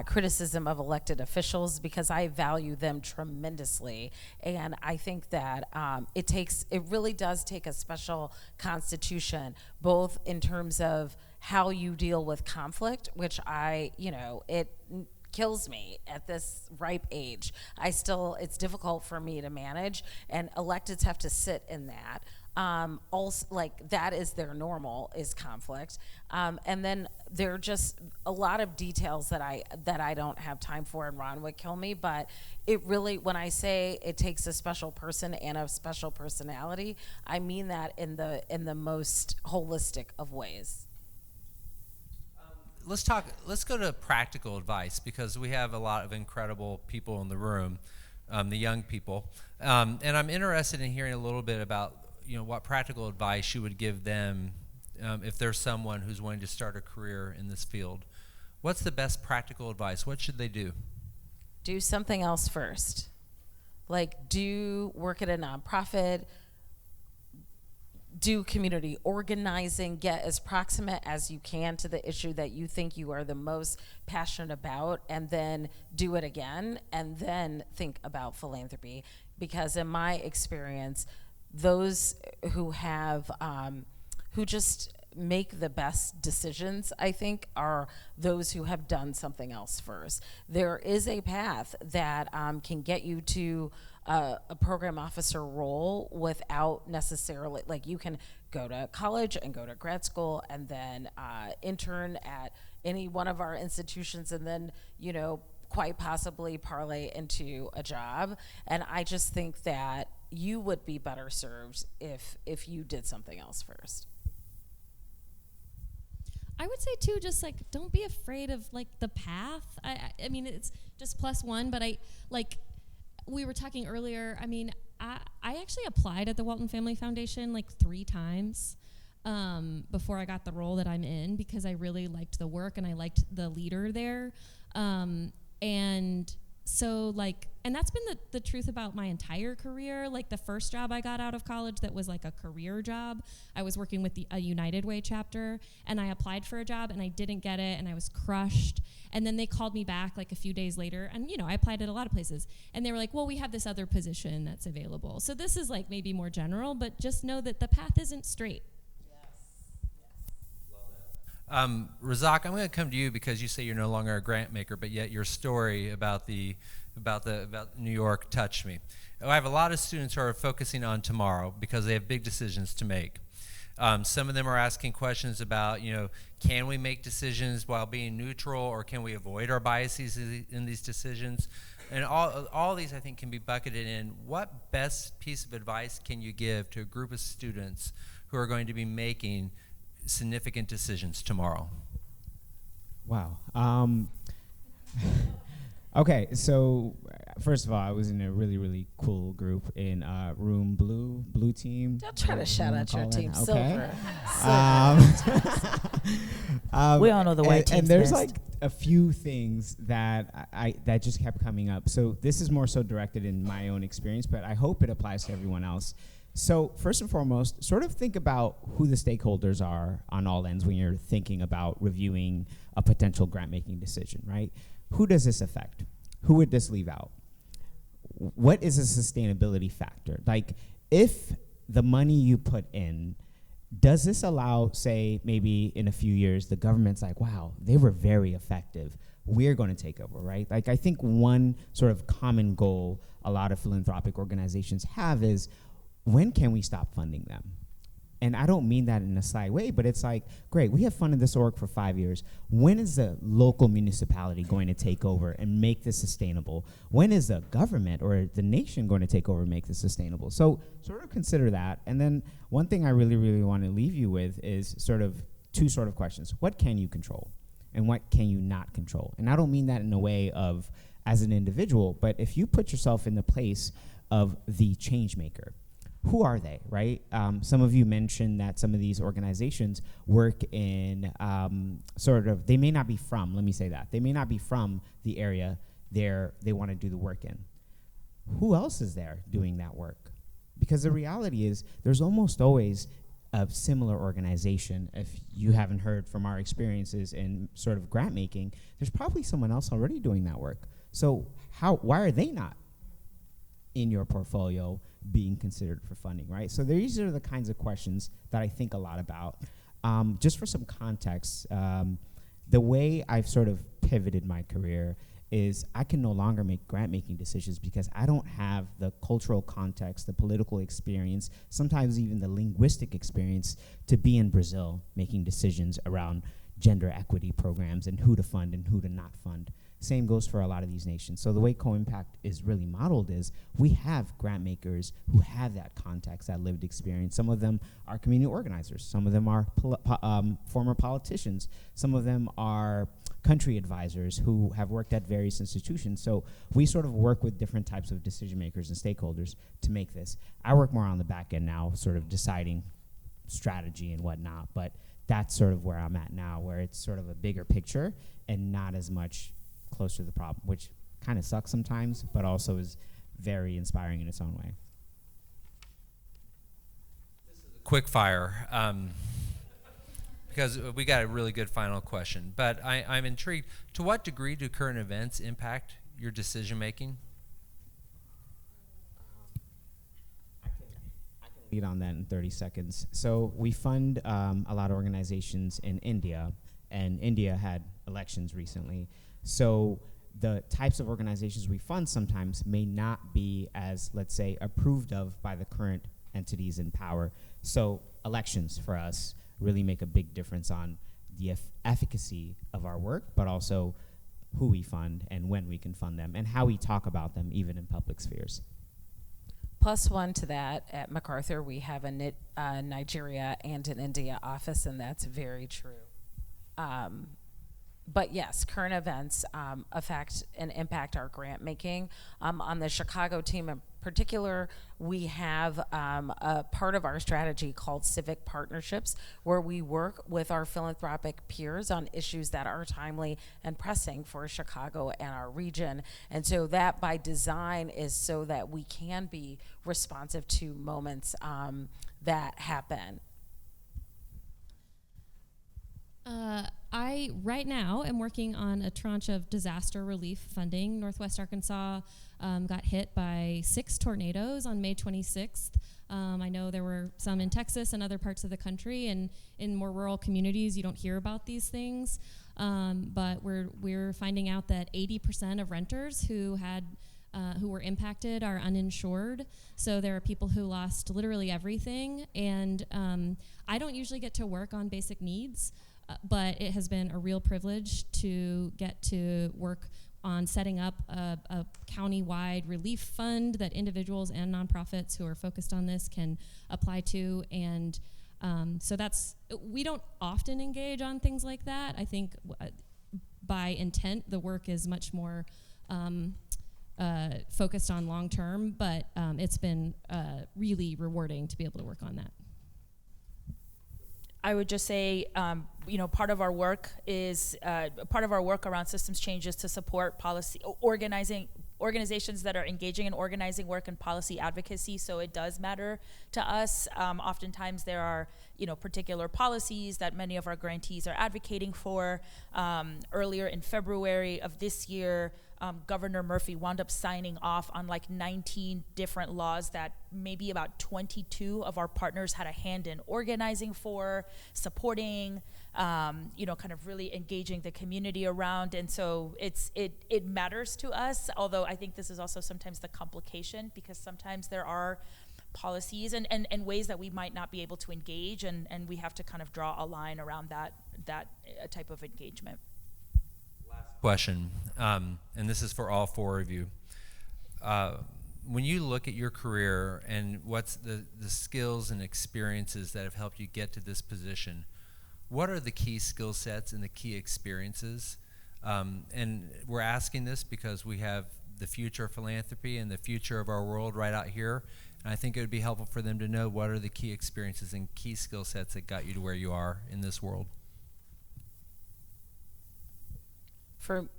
criticism of elected officials, because I value them tremendously. And I think that it really does take a special constitution, both in terms of how you deal with conflict, which it kills me at this ripe age. It's difficult for me to manage, and electeds have to sit in that. Also, like, that is their normal, is conflict, and then there are just a lot of details that I don't have time for, and Ron would kill me. But it really, when I say it takes a special person and a special personality, I mean that in the most holistic of ways. Let's go to practical advice, because we have a lot of incredible people in the room, the young people, and I'm interested in hearing a little bit about what practical advice you would give them if there's someone who's wanting to start a career in this field. What's the best practical advice? What should they do? Do something else first. Like, work at a nonprofit, do community organizing, get as proximate as you can to the issue that you think you are the most passionate about, and then do it again, and then think about philanthropy. Because in my experience, those who have, who just make the best decisions, I think, are those who have done something else first. There is a path that can get you to a program officer role without necessarily, like, you can go to college and go to grad school and then intern at any one of our institutions, and then, quite possibly parlay into a job. And I just think that you would be better served if you did something else first. I would say too, just like, don't be afraid of like the path. I mean, it's just plus one, but we were talking earlier. I mean, I actually applied at the Walton Family Foundation like 3 times before I got the role that I'm in, because I really liked the work and I liked the leader there. And so and that's been the truth about my entire career. Like, the first job I got out of college that was like a career job, I was working with a United Way chapter, and I applied for a job and I didn't get it, and I was crushed. And then they called me back like a few days later, and I applied at a lot of places, and they were like, well, we have this other position that's available. So this is like maybe more general, but just know that the path isn't straight. Razakh, I'm going to come to you, because you say you're no longer a grant maker, but yet your story about New York touched me. I have a lot of students who are focusing on tomorrow because they have big decisions to make. Some of them are asking questions about, can we make decisions while being neutral, or can we avoid our biases in these decisions? And all these, I think, can be bucketed in, what best piece of advice can you give to a group of students who are going to be making significant decisions tomorrow? Wow. Okay, so first of all, I was in a really, really cool group in room blue team. Don't try to shout out your team. Okay. Silver. We all know the white team's and there's best. like a few things that that just kept coming up. So this is more so directed in my own experience, but I hope it applies to everyone else. So first and foremost, sort of think about who the stakeholders are on all ends when you're thinking about reviewing a potential grant-making decision, right? Who does this affect? Who would this leave out? What is a sustainability factor? Like, if the money you put in, does this allow, say, maybe in a few years, the government's like, wow, they were very effective, we're going to take over, right? Like, I think one sort of common goal a lot of philanthropic organizations have is, when can we stop funding them? And I don't mean that in a sly way, but it's like, great, we have funded this org for 5 years. When is the local municipality going to take over and make this sustainable? When is the government or the nation going to take over and make this sustainable? So sort of consider that. And then one thing I really, really want to leave you with is sort of two sort of questions. What can you control? And what can you not control? And I don't mean that in a way of as an individual, but if you put yourself in the place of the change maker, who are they, right? Some of you mentioned that some of these organizations work in they may not be from, let me say that, they may not be from the area they want to do the work in. Who else is there doing that work? Because the reality is there's almost always a similar organization. If you haven't heard from our experiences in sort of grant making, there's probably someone else already doing that work. So why are they not in your portfolio being considered for funding, right? So these are the kinds of questions that I think a lot about. Just for some context, the way I've sort of pivoted my career is I can no longer make grant making decisions because I don't have the cultural context, the political experience, sometimes even the linguistic experience to be in Brazil making decisions around gender equity programs and who to fund and who to not fund. Same goes for a lot of these nations. So the way co-impact is really modeled is we have grant makers who have that context, that lived experience. Some of them are community organizers. Some of them are former politicians. Some of them are country advisors who have worked at various institutions. So we sort of work with different types of decision makers and stakeholders to make this. I work more on the back end now, sort of deciding strategy and whatnot, but that's sort of where I'm at now, where it's sort of a bigger picture and not as much closer to the problem, which kind of sucks sometimes, but also is very inspiring in its own way. This is a quick fire, because we got a really good final question. But I'm intrigued. To what degree do current events impact your decision making? I can lead on that in 30 seconds. So we fund a lot of organizations in India, and India had elections recently. So the types of organizations we fund sometimes may not be as, let's say, approved of by the current entities in power. So elections for us really make a big difference on the efficacy of our work, but also who we fund and when we can fund them and how we talk about them even in public spheres. Plus one to that, at MacArthur, we have a Nigeria and an India office, and that's very true. But yes, current events affect and impact our grant making. On the Chicago team in particular, we have a part of our strategy called civic partnerships, where we work with our philanthropic peers on issues that are timely and pressing for Chicago and our region. And so that by design is so that we can be responsive to moments that happen. I, right now, am working on a tranche of disaster relief funding. Northwest Arkansas got hit by 6 tornadoes on May 26th. I know there were some in Texas and other parts of the country, and in more rural communities, you don't hear about these things. But we're finding out that 80% of renters who were impacted are uninsured. So there are people who lost literally everything. And I don't usually get to work on basic needs. But it has been a real privilege to get to work on setting up a county-wide relief fund that individuals and nonprofits who are focused on this can apply to. And so we don't often engage on things like that. I think by intent, the work is much more focused on long-term, but it's been really rewarding to be able to work on that. I would just say, part of our work is around systems changes to support policy organizations that are engaging in organizing work and policy advocacy. So it does matter to us. Oftentimes there are, particular policies that many of our grantees are advocating for. Earlier in February of this year, Governor Murphy wound up signing off on like 19 different laws that maybe about 22 of our partners had a hand in organizing for, supporting, kind of really engaging the community around. And so it matters to us, although I think this is also sometimes the complication, because sometimes there are policies and ways that we might not be able to engage, and we have to kind of draw a line around that type of engagement. Last question, and this is for all four of you. When you look at your career and what's the skills and experiences that have helped you get to this position, what are the key skill sets and the key experiences? And we're asking this because we have the future of philanthropy and the future of our world right out here. And I think it would be helpful for them to know what are the key experiences and key skill sets that got you to where you are in this world. For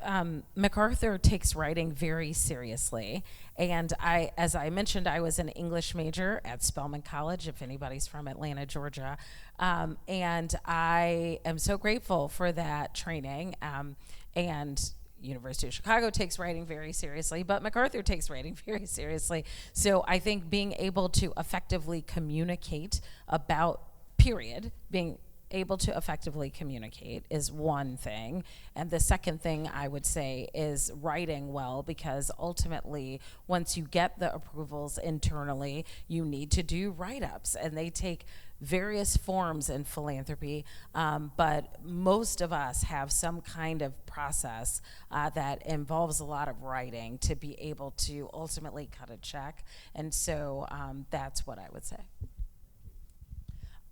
MacArthur takes writing very seriously, and as I mentioned, I was an English major at Spelman College, if anybody's from Atlanta, Georgia, and I am so grateful for that training, and University of Chicago takes writing very seriously, but MacArthur takes writing very seriously. So I think being able to effectively communicate about, period, being able to effectively communicate is one thing. And the second thing I would say is writing well, because ultimately, once you get the approvals internally, you need to do write-ups, and they take various forms in philanthropy, but most of us have some kind of process that involves a lot of writing to be able to ultimately cut a check. And so that's what I would say.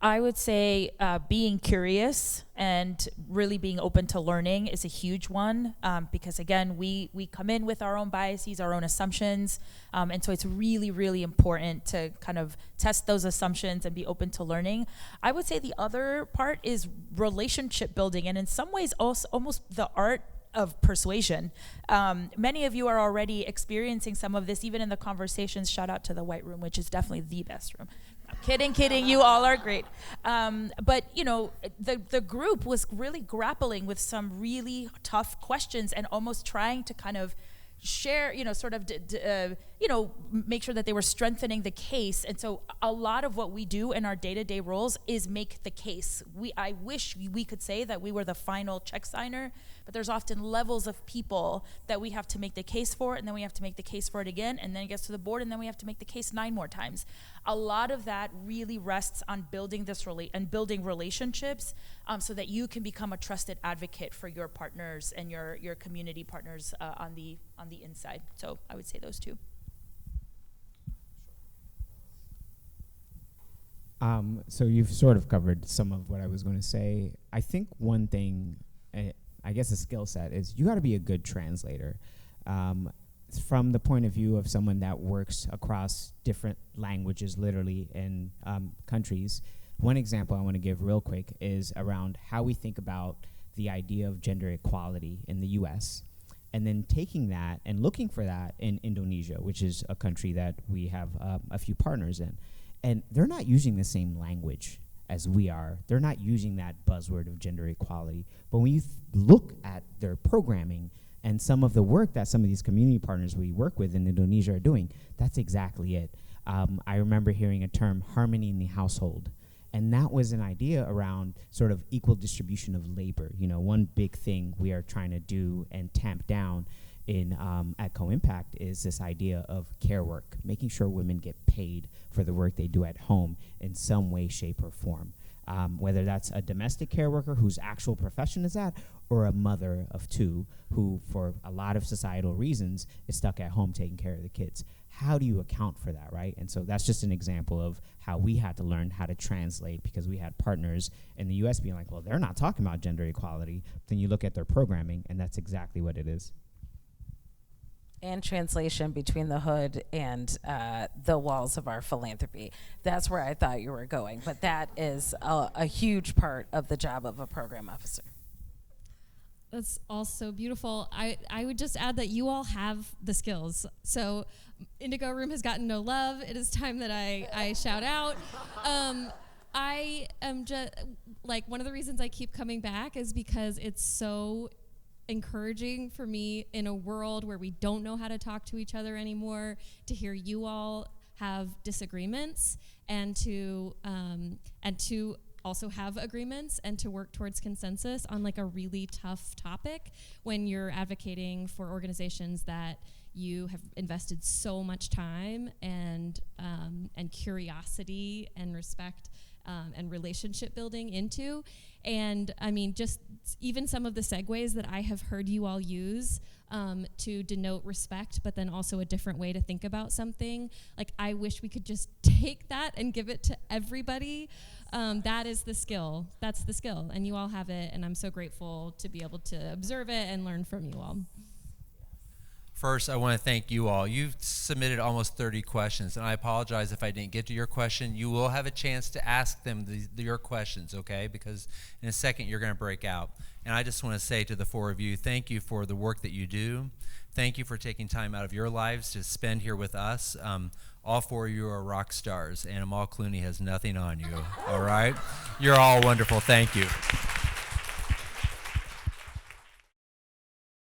I would say being curious and really being open to learning is a huge one, because again, we come in with our own biases, our own assumptions, and so it's really, really important to kind of test those assumptions and be open to learning. I would say the other part is relationship building, and in some ways also almost the art of persuasion. Many of you are already experiencing some of this, even in the conversations. Shout out to the White Room, which is definitely the best room. Kidding, you all are great. But you know, the group was really grappling with some really tough questions and almost trying to kind of share, make sure that they were strengthening the case. And so a lot of what we do in our day-to-day roles is make the case. I wish we could say that we were the final check signer, but there's often levels of people that we have to make the case for, and then we have to make the case for it again, and then it gets to the board, and then we have to make the case 9 more times. A lot of that really rests on building building relationships, so that you can become a trusted advocate for your partners and your community partners on the inside. So I would say those two. So you've sort of covered some of what I was going to say. I think one thing, I guess a skill set, is you got to be a good translator. From the point of view of someone that works across different languages, literally, in countries, one example I want to give real quick is around how we think about the idea of gender equality in the US, and then taking that and looking for that in Indonesia, which is a country that we have a few partners in. And they're not using the same language as we are. They're not using that buzzword of gender equality. But when you look at their programming and some of the work that some of these community partners we work with in Indonesia are doing, that's exactly it. I remember hearing a term, harmony in the household. And that was an idea around sort of equal distribution of labor. You know, one big thing we are trying to do and tamp down in at Co-Impact is this idea of care work, making sure women get paid for the work they do at home in some way, shape, or form. Whether that's a domestic care worker whose actual profession is that, or a mother of 2 who, for a lot of societal reasons, is stuck at home taking care of the kids. How do you account for that, right? And so that's just an example of how we had to learn how to translate, because we had partners in the US being like, well, they're not talking about gender equality. Then you look at their programming, and that's exactly what it is. And translation between the hood and the walls of our philanthropy. That's where I thought you were going, but that is a huge part of the job of a program officer. That's all so beautiful. I would just add that you all have the skills. So Indigo Room has gotten no love. It is time that I shout out. I am just, like, one of the reasons I keep coming back is because it's so encouraging for me in a world where we don't know how to talk to each other anymore, to hear you all have disagreements and to also have agreements and to work towards consensus on like a really tough topic when you're advocating for organizations that you have invested so much time and curiosity and respect and relationship building into. And I mean, just even some of the segues that I have heard you all use to denote respect, but then also a different way to think about something. Like, I wish we could just take that and give it to everybody. That is the skill. That's the skill. And you all have it. And I'm so grateful to be able to observe it and learn from you all. First, I want to thank you all. You've submitted almost 30 questions, and I apologize if I didn't get to your question. You will have a chance to ask them your questions, okay? Because in a second, you're going to break out. And I just want to say to the four of you, thank you for the work that you do. Thank you for taking time out of your lives to spend here with us. All four of you are rock stars, and Amal Clooney has nothing on you, all right? You're all wonderful. Thank you.